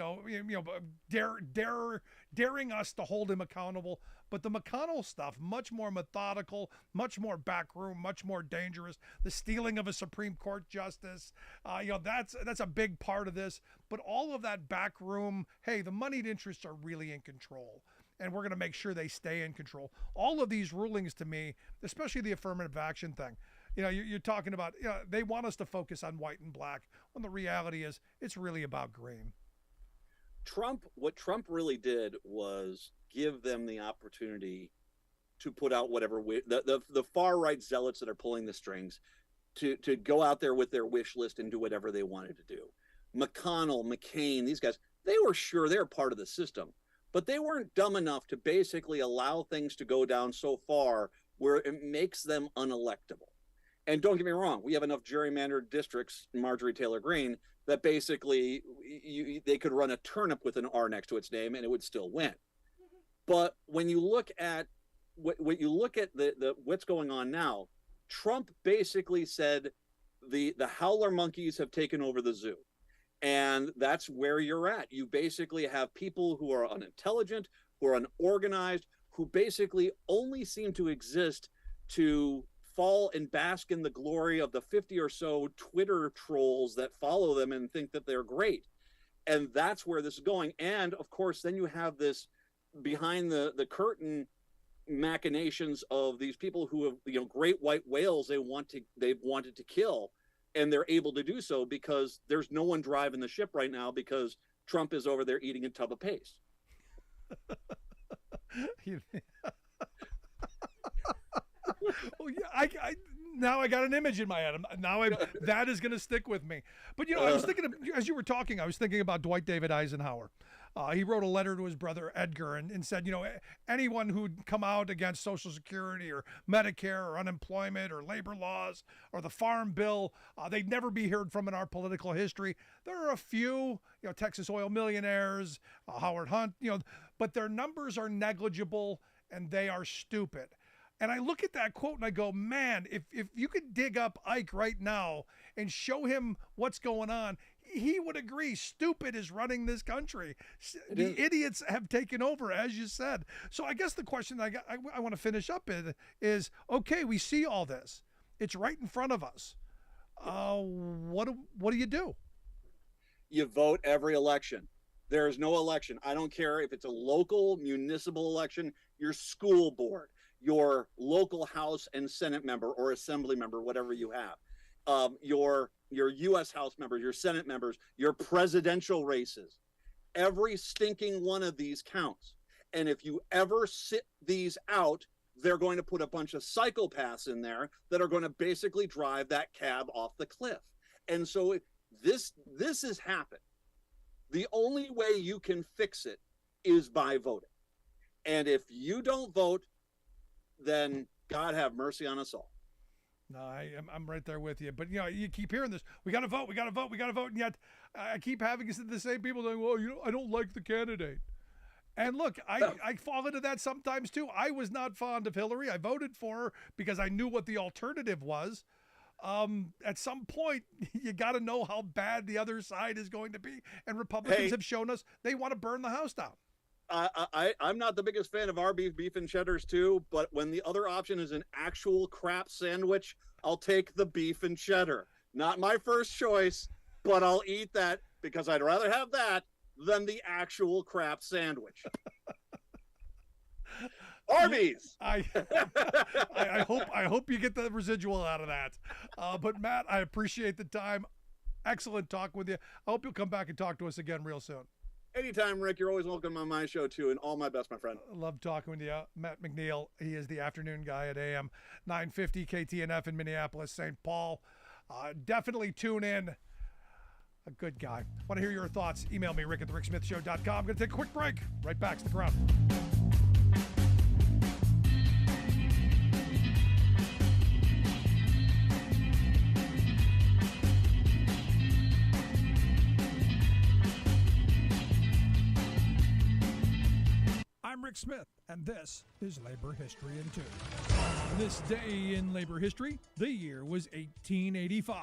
[SPEAKER 2] daring us to hold him accountable. But the McConnell stuff, much more methodical, much more backroom, much more dangerous. The stealing of a Supreme Court justice, that's a big part of this. But all of that backroom, hey, the moneyed interests are really in control, and we're going to make sure they stay in control. All of these rulings, to me, especially the affirmative action thing. You're talking about, they want us to focus on white and black, when the reality is it's really about green.
[SPEAKER 14] What Trump really did was give them the opportunity to put out whatever the far right zealots that are pulling the strings to go out there with their wish list and do whatever they wanted to do. McConnell, McCain, these guys, they were sure they're part of the system, but they weren't dumb enough to basically allow things to go down so far where it makes them unelectable. And don't get me wrong, we have enough gerrymandered districts, Marjorie Taylor Greene, that basically they could run a turnip with an R next to its name and it would still win. But when you look at what's going on now, Trump basically said the howler monkeys have taken over the zoo. And that's where you're at. You basically have people who are unintelligent, who are unorganized, who basically only seem to exist to fall and bask in the glory of the 50 or so Twitter trolls that follow them and think that they're great. And that's where this is going. And of course, then you have this behind the curtain machinations of these people who have, great white whales they've wanted to kill. And they're able to do so because there's no one driving the ship right now because Trump is over there eating a tub of paste.
[SPEAKER 2] Oh yeah, now I got an image in my head. That is going to stick with me. But I was thinking as you were talking, I was thinking about Dwight David Eisenhower. He wrote a letter to his brother Edgar and said, anyone who'd come out against Social Security or Medicare or unemployment or labor laws or the Farm Bill, they'd never be heard from in our political history. There are a few, Texas oil millionaires, Howard Hunt, but their numbers are negligible and they are stupid. And I look at that quote and I go, man, if you could dig up Ike right now and show him what's going on, he would agree. Stupid is running this country. The idiots have taken over, as you said. So I guess the question I want to finish up is, okay, we see all this. It's right in front of us. What do you do?
[SPEAKER 14] You vote every election. There is no election. I don't care if it's a local municipal election, your school board, your local House and Senate member or assembly member, whatever you have, your U.S. House members, your Senate members, your presidential races. Every stinking one of these counts. And if you ever sit these out, they're going to put a bunch of psychopaths in there that are going to basically drive that cab off the cliff. And so this has happened. The only way you can fix it is by voting. And if you don't vote, then God have mercy on us all.
[SPEAKER 2] No, I'm right there with you. But, you keep hearing this. We got to vote. We got to vote. We got to vote. And yet I keep having the same people saying, well, I don't like the candidate. And look, I fall into that sometimes too. I was not fond of Hillary. I voted for her because I knew what the alternative was. At some point, you got to know how bad the other side is going to be. And Republicans have shown us they want to burn the house down.
[SPEAKER 14] I'm not the biggest fan of our beef and cheddars too, but when the other option is an actual crap sandwich, I'll take the beef and cheddar. Not my first choice, but I'll eat that because I'd rather have that than the actual crap sandwich. Arby's.
[SPEAKER 2] I hope you get the residual out of that. But Matt, I appreciate the time. Excellent talk with you. I hope you'll come back and talk to us again real soon.
[SPEAKER 14] Anytime, Rick. You're always welcome on my show, too, and all my best, my friend.
[SPEAKER 2] Love talking with you. Matt McNeil, he is the afternoon guy at AM 950 KTNF in Minneapolis, St. Paul. Definitely tune in. A good guy. Want to hear your thoughts? Email me, Rick at thericksmithshow.com. I'm going to take a quick break. Right back. Stick around. I'm Rick Smith, and this is Labor History in 2. On this day in labor history, the year was 1885.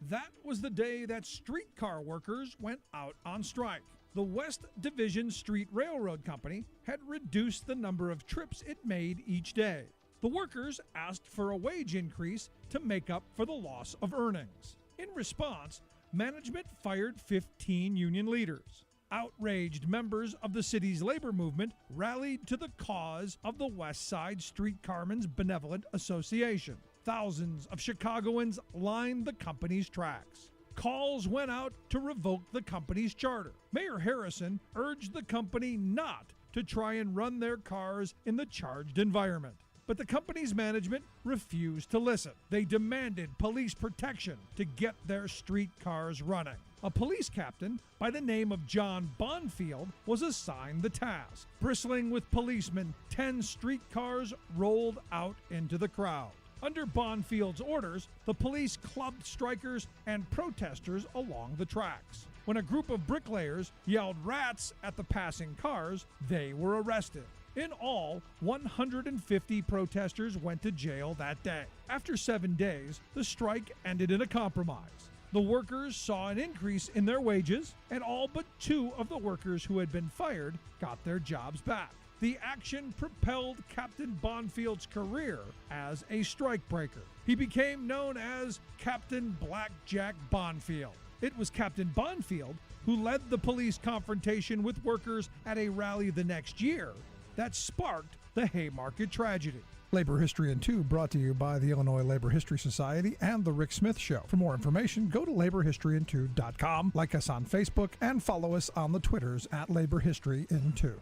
[SPEAKER 2] That was the day that streetcar workers went out on strike. The West Division Street Railroad Company had reduced the number of trips it made each day. The workers asked for a wage increase to make up for the loss of earnings. In response, management fired 15 union leaders. Outraged members of the city's labor movement rallied to the cause of the West Side Streetcarmen's Benevolent Association. Thousands of Chicagoans lined the company's tracks. Calls went out to revoke the company's charter. Mayor Harrison urged the company not to try and run their cars in the charged environment. But the company's management refused to listen. They demanded police protection to get their streetcars running. A police captain by the name of John Bonfield was assigned the task. Bristling with policemen, 10 streetcars rolled out into the crowd. Under Bonfield's orders, the police clubbed strikers and protesters along the tracks. When a group of bricklayers yelled "rats" at the passing cars, they were arrested. In all, 150 protesters went to jail that day. After 7 days, the strike ended in a compromise. The workers saw an increase in their wages, and all but 2 of the workers who had been fired got their jobs back. The action propelled Captain Bonfield's career as a strikebreaker. He became known as Captain Blackjack Bonfield. It was Captain Bonfield who led the police confrontation with workers at a rally the next year that sparked the Haymarket tragedy. Labor History in 2 brought to you by the Illinois Labor History Society and The Rick Smith Show. For more information, go to laborhistoryin2.com, like us on Facebook, and follow us on the Twitters at Labor History in 2.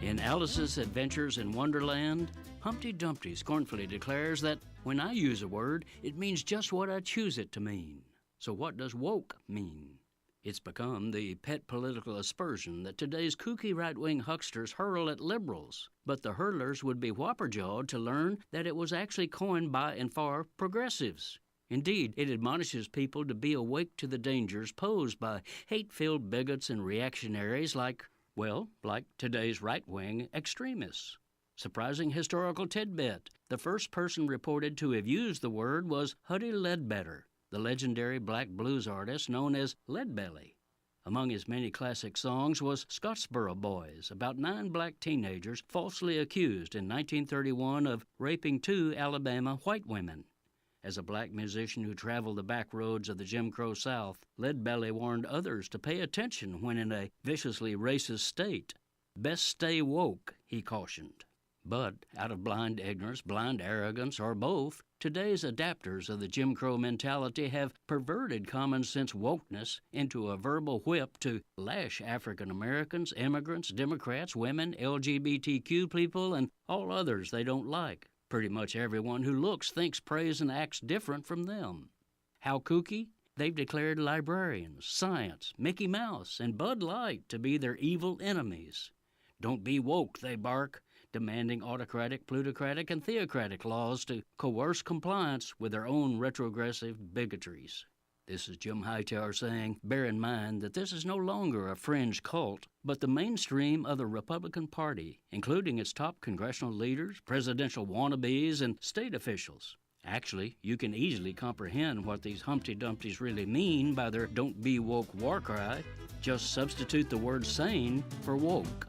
[SPEAKER 7] In Alice's Adventures in Wonderland, Humpty Dumpty scornfully declares that when I use a word, it means just what I choose it to mean. So what does woke mean? It's become the pet political aspersion that today's kooky right-wing hucksters hurl at liberals. But the hurlers would be whopper-jawed to learn that it was actually coined by and for progressives. Indeed, it admonishes people to be awake to the dangers posed by hate-filled bigots and reactionaries like today's right-wing extremists. Surprising historical tidbit. The first person reported to have used the word was Huddie Ledbetter, the legendary black blues artist known as Leadbelly. Among his many classic songs was Scottsboro Boys, about 9 black teenagers falsely accused in 1931 of raping 2 Alabama white women. As a black musician who traveled the back roads of the Jim Crow South, Leadbelly warned others to pay attention when in a viciously racist state. Best stay woke, he cautioned. But out of blind ignorance, blind arrogance, or both, today's adapters of the Jim Crow mentality have perverted common sense wokeness into a verbal whip to lash African Americans, immigrants, Democrats, women, LGBTQ people, and all others they don't like. Pretty much everyone who looks, thinks, prays, and acts different from them. How kooky? They've declared librarians, science, Mickey Mouse, and Bud Light to be their evil enemies. Don't be woke, they bark, demanding autocratic, plutocratic, and theocratic laws to coerce compliance with their own retrogressive bigotries. This is Jim Hightower saying, bear in mind that this is no longer a fringe cult, but the mainstream of the Republican Party, including its top congressional leaders, presidential wannabes, and state officials. Actually, you can easily comprehend what these Humpty Dumptys really mean by their don't be woke war cry. Just substitute the word sane for woke.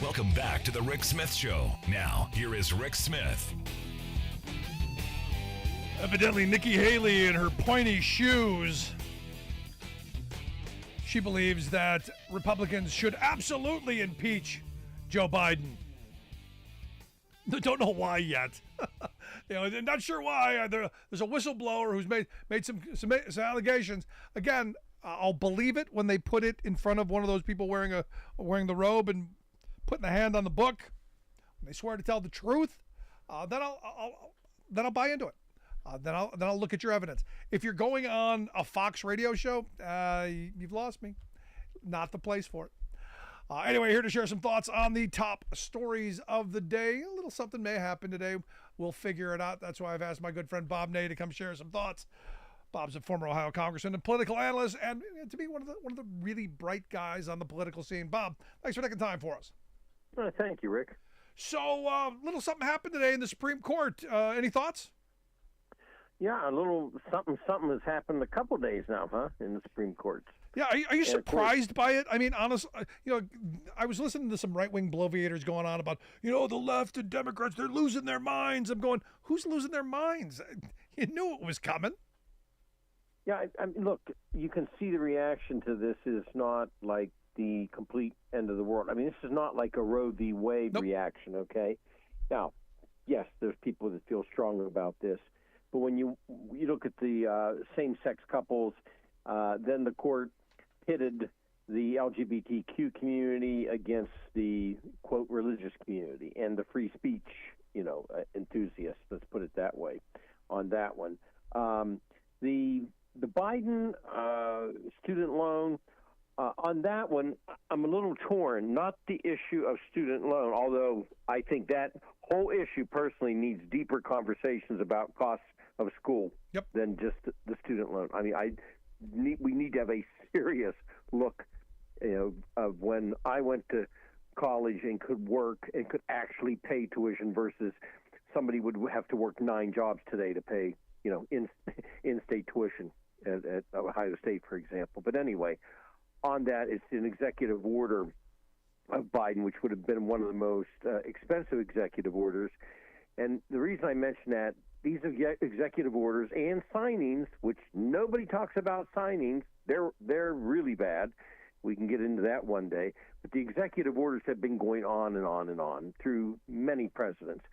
[SPEAKER 1] Welcome back to the Rick Smith Show. Now, here is Rick Smith.
[SPEAKER 2] Evidently, Nikki Haley in her pointy shoes. She believes that Republicans should absolutely impeach Joe Biden. Don't know why yet. Not sure why. There's a whistleblower who's made some allegations. Again, I'll believe it when they put it in front of one of those people wearing the robe and putting the hand on the book. When they swear to tell the truth, then I'll buy into it. Then I'll look at your evidence. If you're going on a Fox radio show, you've lost me. Not the place for it. Anyway, here to share some thoughts on the top stories of the day. A little something may happen today. We'll figure it out. That's why I've asked my good friend Bob Ney to come share some thoughts. Bob's a former Ohio congressman and political analyst, and to be one of the really bright guys on the political scene. Bob, thanks for taking time for us.
[SPEAKER 15] Thank you, Rick.
[SPEAKER 2] So, little something happened today in the Supreme Court. Any thoughts?
[SPEAKER 15] Yeah, a little something has happened a couple days now, in the Supreme Court.
[SPEAKER 2] Yeah, are you surprised by it? I mean, honestly, I was listening to some right-wing bloviators going on about, the left and Democrats, they're losing their minds. I'm going, who's losing their minds? You knew it was coming.
[SPEAKER 15] Yeah, I mean, look, you can see the reaction to this is not like the complete end of the world. I mean, this is not like a Roe v. Wade reaction, okay? Now, yes, there's people that feel strong about this, but when you look at the same-sex couples, then the court pitted the LGBTQ community against the, quote, religious community and the free speech, enthusiasts, let's put it that way, on that one. The Biden student loan, on that one, I'm a little torn. Not the issue of student loan, although I think that whole issue personally needs deeper conversations about costs of school than just the student loan. I mean, we need to have a serious look, of when I went to college and could work and could actually pay tuition versus somebody would have to work 9 jobs today to pay, in-state tuition at Ohio State, for example. But anyway, on that, it's an executive order of Biden, which would have been one of the most expensive executive orders. And the reason I mention that, these executive orders and signings, which nobody talks about signings, they're really bad. We can get into that one day. But the executive orders have been going on and on and on through many presidents.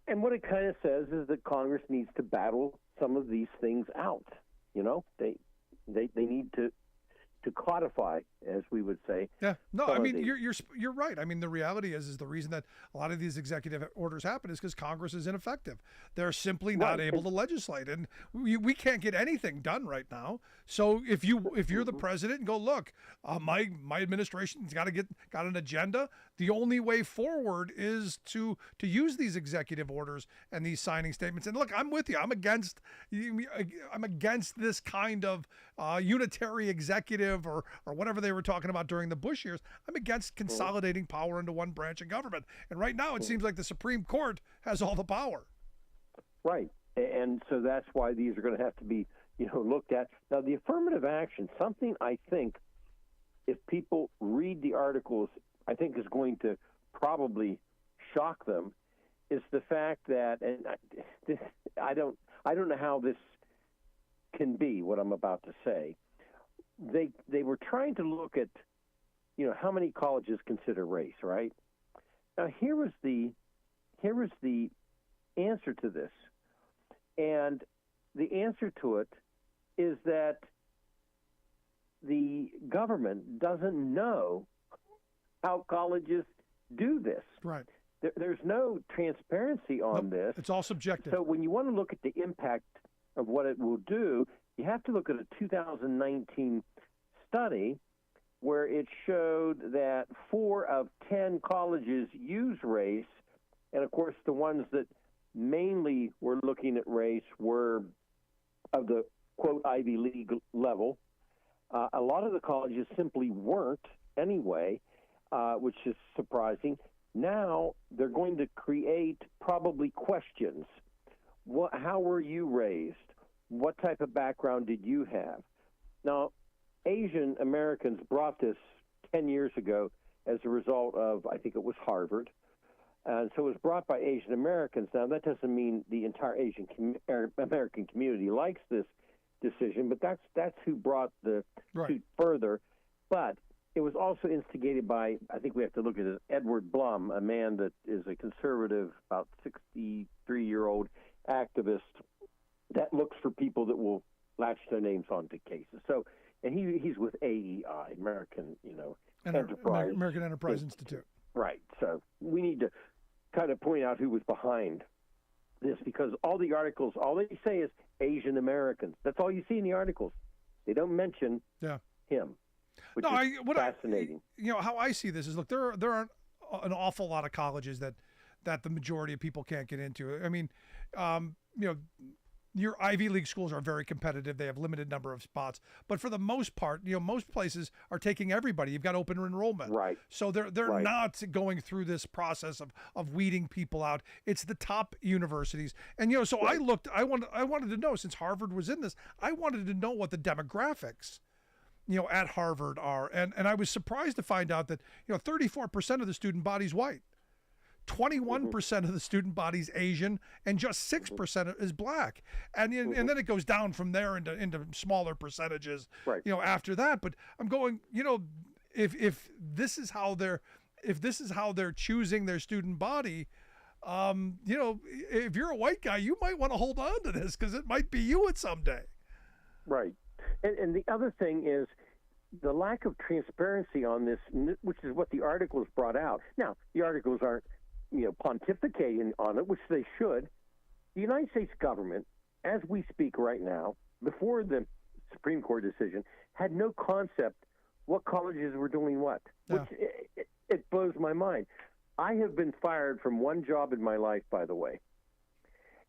[SPEAKER 15] And what it kind of says is that Congress needs to battle some of these things out. They need to codify, as we would say.
[SPEAKER 2] Yeah, no, I mean, you're right. I mean, the reality is the reason that a lot of these executive orders happen is because Congress is ineffective. They're simply not able to legislate, and we can't get anything done right now. So if you're the president and go, look, my administration's got an agenda. The only way forward is to use these executive orders and these signing statements. And look, I'm with you. I'm against this kind of unitary executive or whatever they were talking about during the Bush years. I'm against consolidating power into one branch of government. And right now it seems like the Supreme Court has all the power.
[SPEAKER 15] Right. And so that's why these are going to have to be, looked at. Now, the affirmative action, something I think if people read the articles, I think is going to probably shock them, is the fact that, and I don't know how this can be what I'm about to say. They were trying to look at, how many colleges consider race, right? Now here was the answer to this, and the answer to it is that the government doesn't know how colleges do this.
[SPEAKER 2] Right.
[SPEAKER 15] There's no transparency on this.
[SPEAKER 2] It's all subjective.
[SPEAKER 15] So when you want to look at the impact of what it will do, you have to look at a 2019 study where it showed that 4 of 10 colleges use race. And, of course, the ones that mainly were looking at race were of the, quote, Ivy League level. A lot of the colleges simply weren't anyway, which is surprising. Now they're going to create probably questions. How were you raised? What type of background did you have? Now, Asian Americans brought this 10 years ago as a result of, I think it was Harvard. And so it was brought by Asian Americans. Now, that doesn't mean the entire Asian American community likes this decision, but that's who brought the suit further. But it was also instigated by, I think we have to look at it, Edward Blum, a man that is a conservative, about 63-year-old activist that looks for people that will latch their names onto cases. So, and he's with AEI, American, Enterprise.
[SPEAKER 2] American Enterprise Institute.
[SPEAKER 15] Right. So we need to kind of point out who was behind this, because all the articles, all they say is Asian Americans. That's all you see in the articles. They don't mention him, which is fascinating.
[SPEAKER 2] How I see this is, look, there aren't an awful lot of colleges that the majority of people can't get into. I mean, your Ivy League schools are very competitive. They have limited number of spots, but for the most part, most places are taking everybody. You've got open enrollment,
[SPEAKER 15] right?
[SPEAKER 2] So they're not going through this process of weeding people out. It's the top universities, and so I looked. I wanted to know, since Harvard was in this, I wanted to know what the demographics, at Harvard are, and I was surprised to find out that 34% of the student body is white. 21% of the student body is Asian, and just 6% is black, and then it goes down from there into smaller percentages, after that. But I'm going, if this is how they're choosing their student body, if you're a white guy, you might want to hold on to this, because it might be you at someday.
[SPEAKER 15] Right, and the other thing is the lack of transparency on this, which is what the articles brought out. Now, the articles aren't pontificating on it, which they should. The United States government, as we speak right now, before the Supreme Court decision, had no concept what colleges were doing what, which it blows my mind. I have been fired from one job in my life, by the way,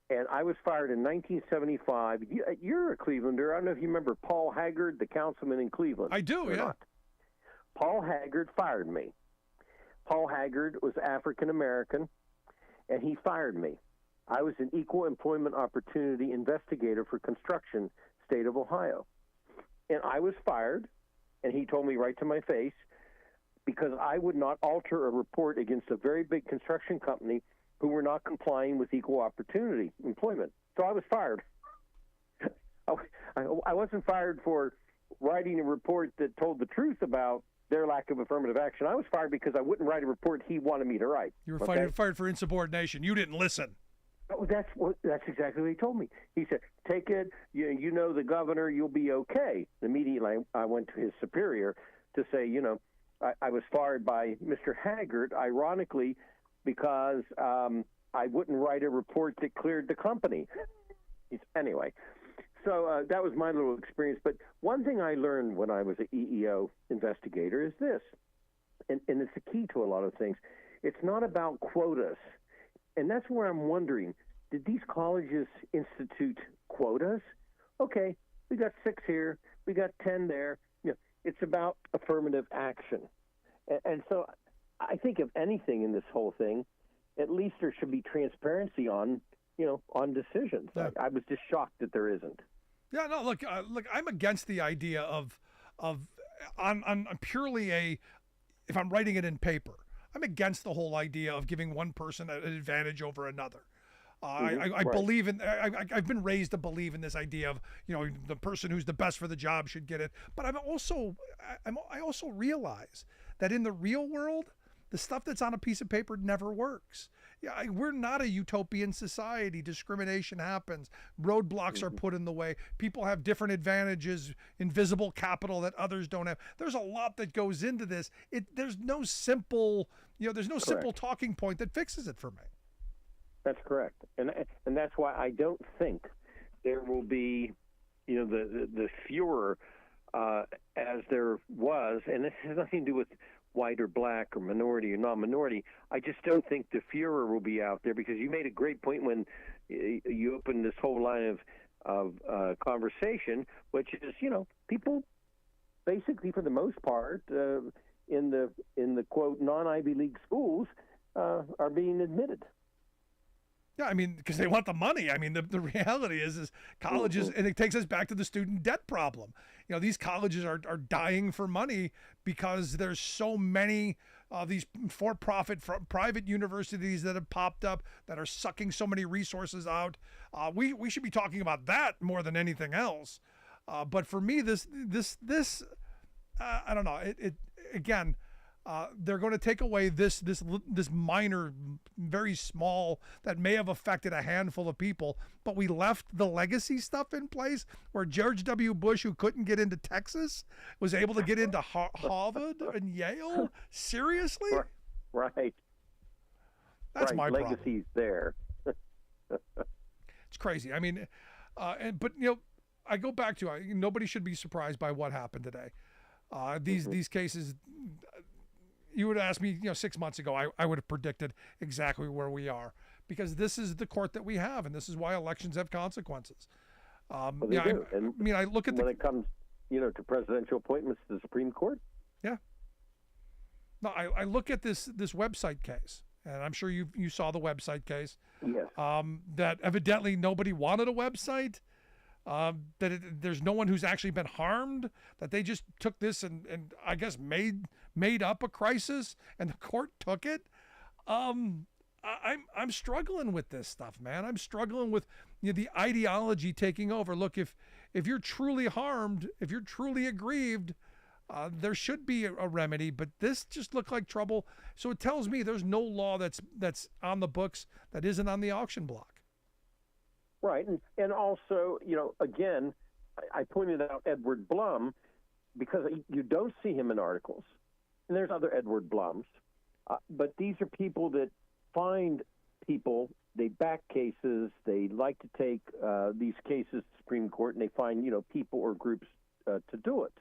[SPEAKER 15] and I was fired in 1975. You're a Clevelander. I don't know if you remember Paul Haggard, the councilman in Cleveland.
[SPEAKER 2] I do, yeah.
[SPEAKER 15] Not. Paul Haggard fired me. Paul Haggard was African American, and he fired me. I was an equal employment opportunity investigator for construction, state of Ohio. And I was fired, and he told me right to my face, because I would not alter a report against a very big construction company who were not complying with equal opportunity employment. So I was fired. I wasn't fired for writing a report that told the truth about their lack of affirmative action. I was fired because I wouldn't write a report he wanted me to write.
[SPEAKER 2] You were fired for insubordination. You didn't listen.
[SPEAKER 15] Oh, that's exactly what he told me. He said, take it, you know the governor, you'll be okay. Immediately I went to his superior to say, I was fired by Mr. Haggard, ironically, because I wouldn't write a report that cleared the company. Anyway, so that was my little experience. But one thing I learned when I was an EEO investigator is this, and it's the key to a lot of things. It's not about quotas. And that's where I'm wondering, did these colleges institute quotas? Okay, we got 6 here, we got 10 there. It's about affirmative action. And so I think if anything in this whole thing, at least there should be transparency on decisions. Yeah. I was just shocked that there isn't.
[SPEAKER 2] Yeah, no, look, I'm against the idea of on purely if I'm writing it in paper, I'm against the whole idea of giving one person an advantage over another. I believe in. I've been raised to believe in this idea of the person who's the best for the job should get it. But I also realize that in the real world, the stuff that's on a piece of paper never works. Yeah, we're not a utopian society. Discrimination happens. Roadblocks are put in the way. People have different advantages, invisible capital that others don't have. There's a lot that goes into this. There's no simple simple talking point that fixes it for me.
[SPEAKER 15] That's correct, and that's why I don't think there will be, the furor as there was, and this has nothing to do with white or black or minority or non-minority. I just don't think the furor will be out there, because you made a great point when you opened this whole line of conversation, which is people basically for the most part in the quote non-Ivy League schools are being admitted.
[SPEAKER 2] Yeah, I mean, because they want the money. I mean, the reality is colleges, and it takes us back to the student debt problem. These colleges are dying for money because there's so many these for-profit private universities that have popped up that are sucking so many resources out. We should be talking about that more than anything else. But for me, this I don't know. again, they're going to take away this minor, very small, that may have affected a handful of people, but we left the legacy stuff in place where George W. Bush, who couldn't get into Texas, was able to get into Harvard and Yale. Seriously?
[SPEAKER 15] Right.
[SPEAKER 2] That's my problem.
[SPEAKER 15] Legacy's there.
[SPEAKER 2] It's crazy. I mean, but I go back to nobody should be surprised by what happened today. These cases. You would ask me, 6 months ago, I would have predicted exactly where we are, because this is the court that we have, and this is why elections have consequences.
[SPEAKER 15] Well, they do.
[SPEAKER 2] I look at
[SPEAKER 15] when it comes, to presidential appointments to the Supreme Court.
[SPEAKER 2] Yeah. No, I look at this website case, and I'm sure you saw the website case.
[SPEAKER 15] Yes.
[SPEAKER 2] That evidently nobody wanted a website. There's no one who's actually been harmed, that they just took this and I guess made up a crisis and the court took it. I'm struggling with this stuff, man. I'm struggling with the ideology taking over. Look, if you're truly harmed, if you're truly aggrieved, there should be a remedy, but this just looked like trouble. So it tells me there's no law that's on the books that isn't on the auction block.
[SPEAKER 15] Right. And also, again, I pointed out Edward Blum because you don't see him in articles. And there's other Edward Blums. But these are people that find people, they back cases, they like to take these cases to the Supreme Court, and they find, people or groups to do it.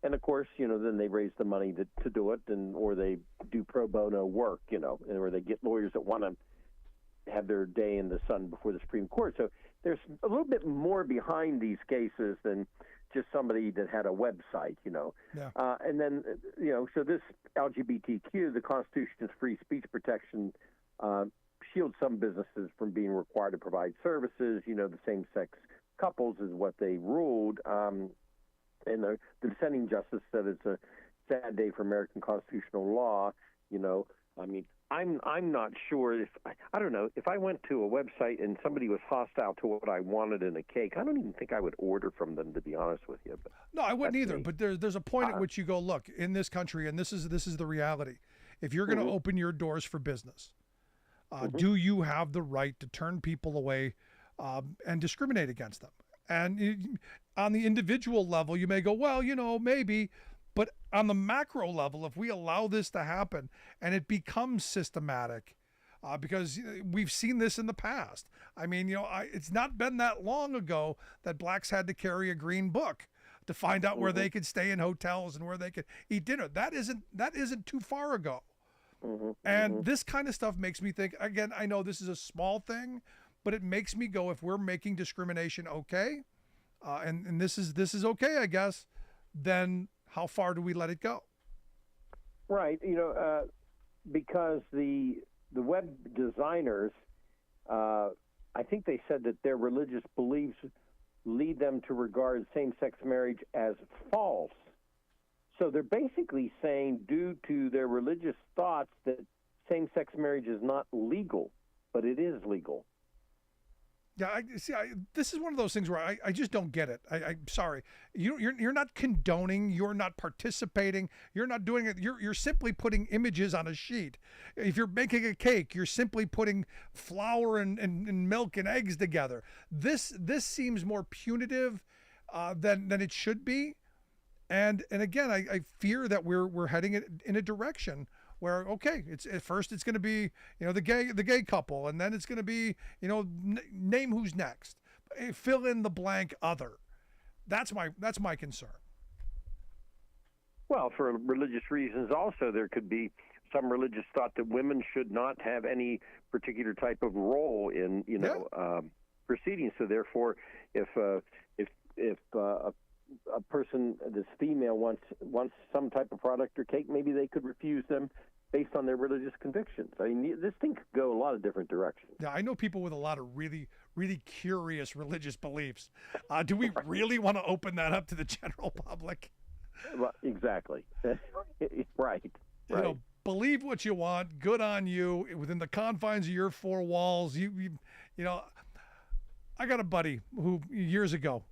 [SPEAKER 15] And, of course, then they raise the money to do it, or they do pro bono work, or they get lawyers that want to have their day in the sun before the Supreme Court. So there's a little bit more behind these cases than just somebody that had a website,
[SPEAKER 2] Yeah.
[SPEAKER 15] And then, so this LGBTQ, the Constitution's free speech protection, shields some businesses from being required to provide services. The same-sex couples is what they ruled. And the dissenting justice said it's a sad day for American constitutional law. I'm not sure I don't know, if I went to a website and somebody was hostile to what I wanted in a cake, I don't even think I would order from them, to be honest with you. But
[SPEAKER 2] no, I wouldn't either. Me. But there's a point at which you go, look, in this country, and this is the reality. If you're going to open your doors for business, do you have the right to turn people away and discriminate against them? And on the individual level, you may go, well, maybe. But on the macro level, if we allow this to happen and it becomes systematic, because we've seen this in the past. I mean, it's not been that long ago that blacks had to carry a green book to find out where they could stay in hotels and where they could eat dinner. That isn't too far ago. And this kind of stuff makes me think, again, I know this is a small thing, but it makes me go, if we're making discrimination okay, and this is okay, I guess, then how far do we let it go?
[SPEAKER 15] Right. Because the web designers, I think they said that their religious beliefs lead them to regard same-sex marriage as false. So they're basically saying, due to their religious thoughts, that same-sex marriage is not legal, but it is legal.
[SPEAKER 2] Yeah, this is one of those things where I just don't get it. I'm sorry. You're not condoning. You're not participating. You're not doing it. You're simply putting images on a sheet. If you're making a cake, you're simply putting flour and milk and eggs together. This seems more punitive than it should be. And again, I fear that we're heading in a direction where, okay, at first it's going to be, the gay couple, and then it's going to be, name who's next, fill in the blank other. That's my concern.
[SPEAKER 15] Well, for religious reasons also, there could be some religious thought that women should not have any particular type of role in, proceedings. So therefore, if a person that's female wants some type of product or cake, maybe they could refuse them based on their religious convictions. I mean, this thing could go a lot of different directions.
[SPEAKER 2] Yeah, I know people with a lot of really, really curious religious beliefs. Do we really want to open that up to the general public?
[SPEAKER 15] Well, exactly. Right.
[SPEAKER 2] Believe what you want. Good on you. Within the confines of your four walls. You I got a buddy who years ago,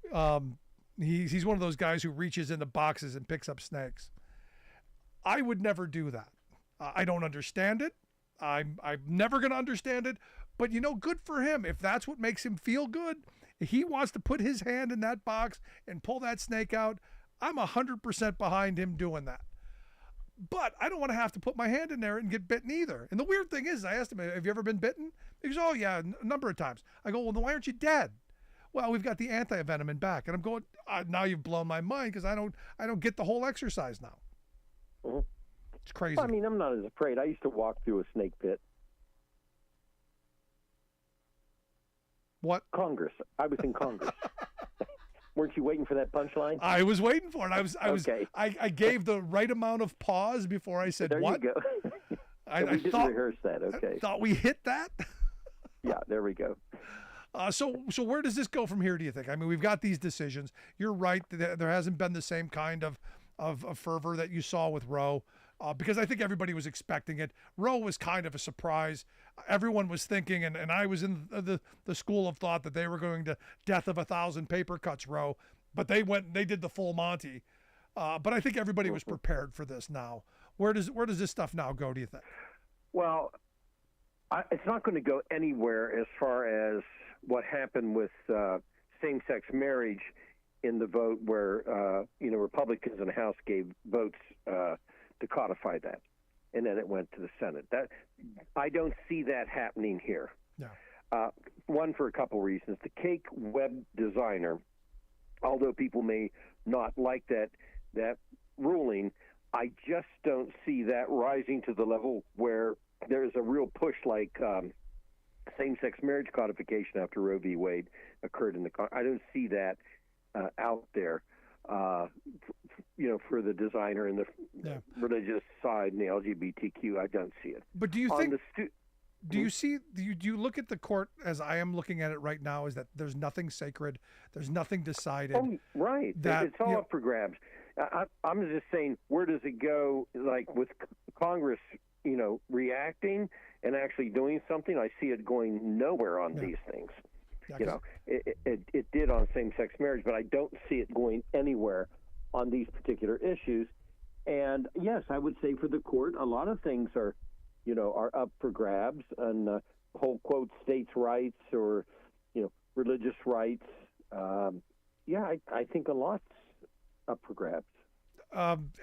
[SPEAKER 2] he's one of those guys who reaches into boxes and picks up snakes. I would never do that. I don't understand it. I'm never going to understand it. But, good for him. If that's what makes him feel good, if he wants to put his hand in that box and pull that snake out, I'm 100% behind him doing that. But I don't want to have to put my hand in there and get bitten either. And the weird thing is, I asked him, have you ever been bitten? He goes, oh, yeah, a number of times. I go, well, then why aren't you dead? Well, we've got the anti-venom in back. And I'm going, now you've blown my mind because I don't get the whole exercise now.
[SPEAKER 15] Mm-hmm.
[SPEAKER 2] It's crazy.
[SPEAKER 15] I mean, I'm not as afraid. I used to walk through a snake pit.
[SPEAKER 2] What?
[SPEAKER 15] Congress. I was in Congress. Weren't you waiting for that punchline?
[SPEAKER 2] I was waiting for it.
[SPEAKER 15] Okay.
[SPEAKER 2] I gave the right amount of pause before I said what.
[SPEAKER 15] There you go. We didn't rehearse that. Okay.
[SPEAKER 2] I thought we hit that.
[SPEAKER 15] Yeah, there we go.
[SPEAKER 2] So where does this go from here, do you think? I mean, we've got these decisions. You're right. There hasn't been the same kind of fervor that you saw with Roe, because I think everybody was expecting it. Roe was kind of a surprise. Everyone was thinking, and I was in the school of thought that they were going to death of 1,000 paper cuts Roe, but they did the full Monty. But I think everybody was prepared for this now. Where does this stuff now go, do you think?
[SPEAKER 15] Well, it's not going to go anywhere as far as what happened with same-sex marriage in the vote where, Republicans in the House gave votes to codify that. And then it went to the Senate. I don't see that happening here.
[SPEAKER 2] No.
[SPEAKER 15] One, for a couple reasons. The cake web designer, although people may not like that ruling, I just don't see that rising to the level where there's a real push like same-sex marriage codification after Roe v. Wade occurred in the I don't see that out there, for the designer and the religious side and the LGBTQ. I don't see it.
[SPEAKER 2] But do you think? Do you look at the court as I am looking at it right now? Is that there's nothing sacred, there's nothing decided?
[SPEAKER 15] Oh, right. It's all up for grabs. I'm just saying, where does it go? Like with Congress, reacting and actually doing something, I see it going nowhere on these things. Yeah, it did on same-sex marriage, but I don't see it going anywhere on these particular issues. And yes, I would say for the court, a lot of things are up for grabs, and whole quote states' rights or religious rights. I think a lot's up for grabs.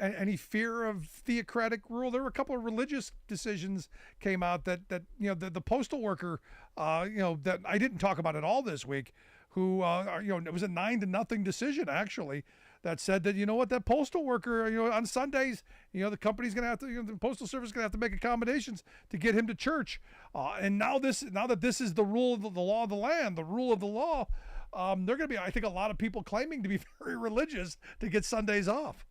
[SPEAKER 2] Any fear of theocratic rule? There were a couple of religious decisions came out that the postal worker, that I didn't talk about at all this week, who it was a 9-0 decision actually that said that that postal worker, on Sundays, the company's going to have to, the postal service is going to have to make accommodations to get him to church. And now that this is the rule of the law of the land, the rule of the law, there are going to be, I think, a lot of people claiming to be very religious to get Sundays off.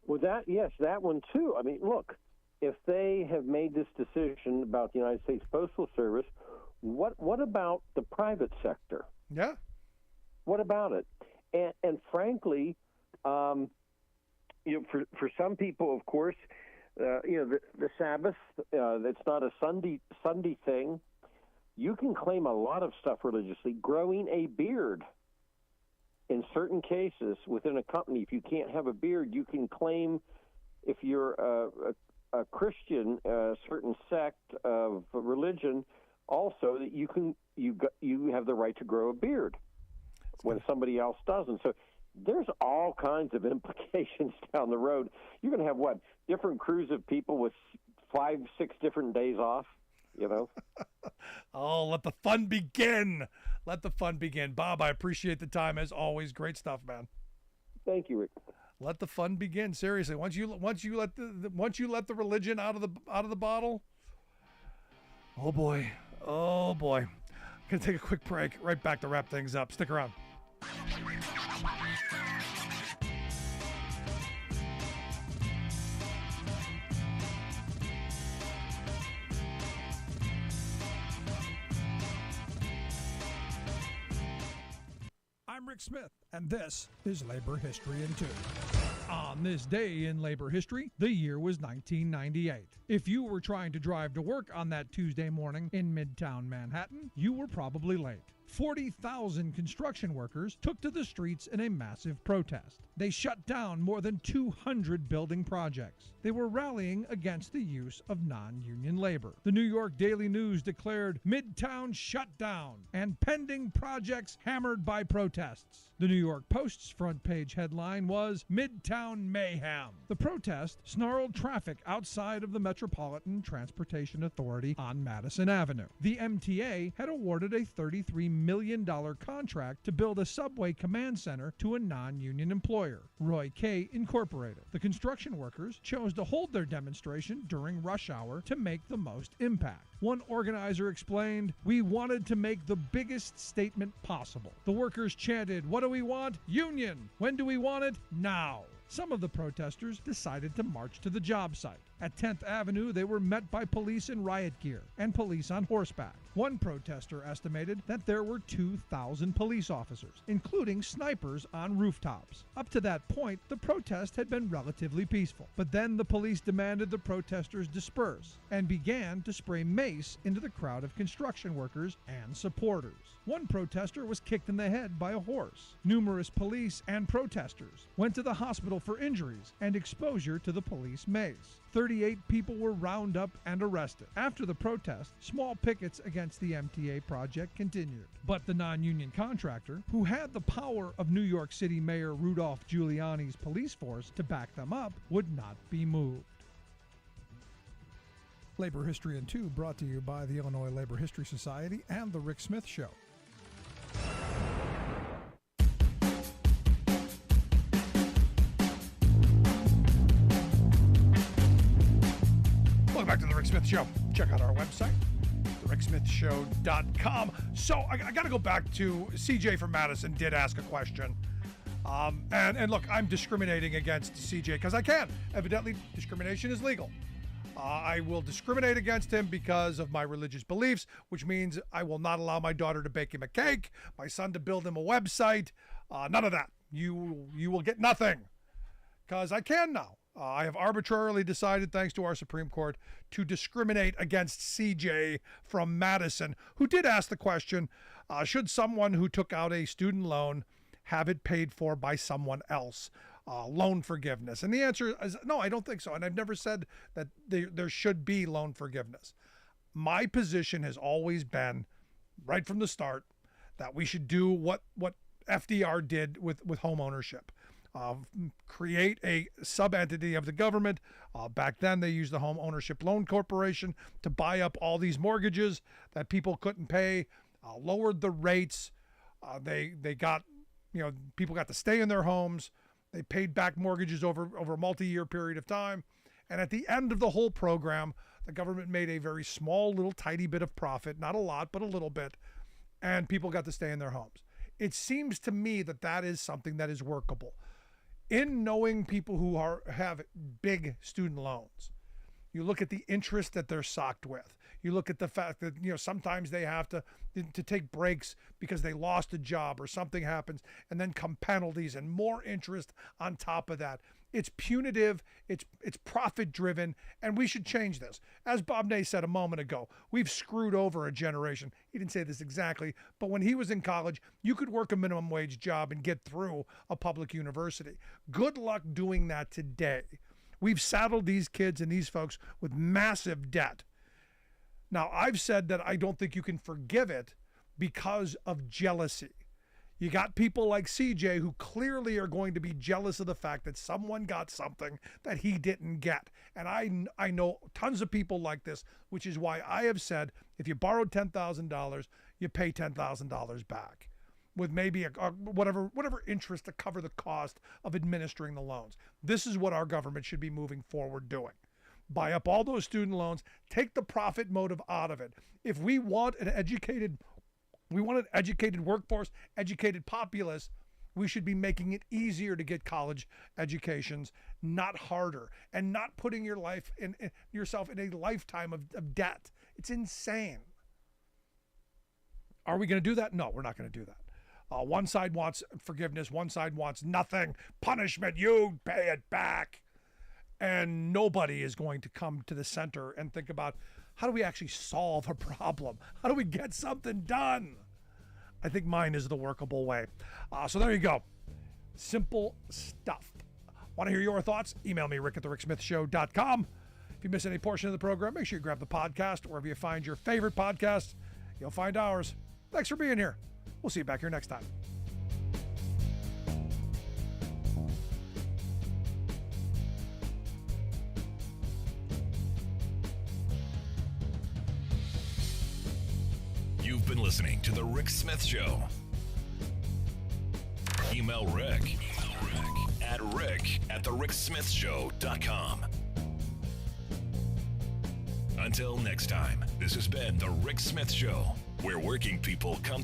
[SPEAKER 15] Well, that one too. I mean, look, if they have made this decision about the United States Postal Service, what about the private sector?
[SPEAKER 2] Yeah.
[SPEAKER 15] What about it? And frankly, for some people, of course, the Sabbath, it's not a Sunday thing. You can claim a lot of stuff religiously. Growing a beard. In certain cases, within a company, if you can't have a beard, you can claim, if you're a Christian, a certain sect of religion, also that you have the right to grow a beard when somebody else doesn't. So there's all kinds of implications down the road. You're going to have different crews of people with 5-6 different days off.
[SPEAKER 2] Oh, let the fun begin. Let the fun begin. Bob, I appreciate the time as always. Great stuff, man.
[SPEAKER 15] Thank you, Rick.
[SPEAKER 2] Let the fun begin. Seriously, once you let the religion out of the bottle. Oh boy. Gonna take a quick break. Right back to wrap things up. Stick around. I'm Rick Smith, and this is Labor History in 2. On this day in labor history, the year was 1998. If you were trying to drive to work on that Tuesday morning in Midtown Manhattan, you were probably late. 40,000 construction workers took to the streets in a massive protest. They shut down more than 200 building projects. They were rallying against the use of non-union labor. The New York Daily News declared Midtown shutdown and pending projects hammered by protests. The New York Post's front page headline was Midtown Mayhem. The protest snarled traffic outside of the Metropolitan Transportation Authority on Madison Avenue. The MTA had awarded a $33 million contract to build a subway command center to a non-union employer, Roy K. Incorporated. The construction workers chose to hold their demonstration during rush hour to make the most impact. One organizer explained, "We wanted to make the biggest statement possible." The workers chanted, "What do we want? Union! When do we want it? Now!" Some of the protesters decided to march to the job site. At 10th Avenue, they were met by police in riot gear and police on horseback. One protester estimated that there were 2,000 police officers, including snipers on rooftops. Up to that point, the protest had been relatively peaceful. But then the police demanded the protesters disperse and began to spray mace into the crowd of construction workers and supporters. One protester was kicked in the head by a horse. Numerous police and protesters went to the hospital for injuries and exposure to the police mace. 38 people were rounded up and arrested. After the protest, small pickets against the MTA project continued. But the non-union contractor, who had the power of New York City Mayor Rudolph Giuliani's police force to back them up, would not be moved. Labor History in 2 brought to you by the Illinois Labor History Society and The Rick Smith Show. Welcome back to The Rick Smith Show. Check out our website, thericksmithshow.com. So I got to go back to CJ from Madison did ask a question. And look, I'm discriminating against CJ because I can. Evidently, discrimination is legal. I will discriminate against him because of my religious beliefs, which means I will not allow my daughter to bake him a cake, my son to build him a website. None of that. You will get nothing because I can now. I have arbitrarily decided, thanks to our Supreme Court, to discriminate against CJ from Madison, who did ask the question, should someone who took out a student loan have it paid for by someone else? Loan forgiveness. And the answer is no, I don't think so. And I've never said that there should be loan forgiveness. My position has always been, right from the start, that we should do what FDR did with home ownership. Create a sub-entity of the government. Back then, they used the Home Ownership Loan Corporation to buy up all these mortgages that people couldn't pay, lowered the rates. They got, people got to stay in their homes. They paid back mortgages over a multi-year period of time. And at the end of the whole program, the government made a very small, little tiny bit of profit, not a lot, but a little bit, and people got to stay in their homes. It seems to me that is something that is workable. In knowing people who have big student loans, you look at the interest that they're socked with. You look at the fact that, sometimes they have to take breaks because they lost a job or something happens, and then come penalties and more interest on top of that. It's punitive, it's profit driven, and we should change this. As Bob Ney said a moment ago, we've screwed over a generation. He didn't say this exactly, but when he was in college, you could work a minimum wage job and get through a public university. Good luck doing that today. We've saddled these kids and these folks with massive debt. Now, I've said that I don't think you can forgive it because of jealousy. You got people like CJ who clearly are going to be jealous of the fact that someone got something that he didn't get. And I know tons of people like this, which is why I have said if you borrowed $10,000, you pay $10,000 back with maybe whatever interest to cover the cost of administering the loans. This is what our government should be moving forward doing. Buy up all those student loans, take the profit motive out of it. If we want an educated workforce, educated populace, we should be making it easier to get college educations, not harder, and not putting yourself in a lifetime of debt. It's insane. Are we going to do that? No, we're not going to do that. One side wants forgiveness, one side wants nothing. Punishment, you pay it back. And nobody is going to come to the center and think about, how do we actually solve a problem? How do we get something done? I think mine is the workable way. So there you go. Simple stuff. Want to hear your thoughts? Email me, rick@thericksmithshow.com. If you miss any portion of the program, make sure you grab the podcast. Wherever you find your favorite podcast, you'll find ours. Thanks for being here. We'll see you back here next time.
[SPEAKER 1] You've been listening to The Rick Smith Show. Email Rick at rick@thericksmithshow.com. Until next time, this has been The Rick Smith Show, where working people come to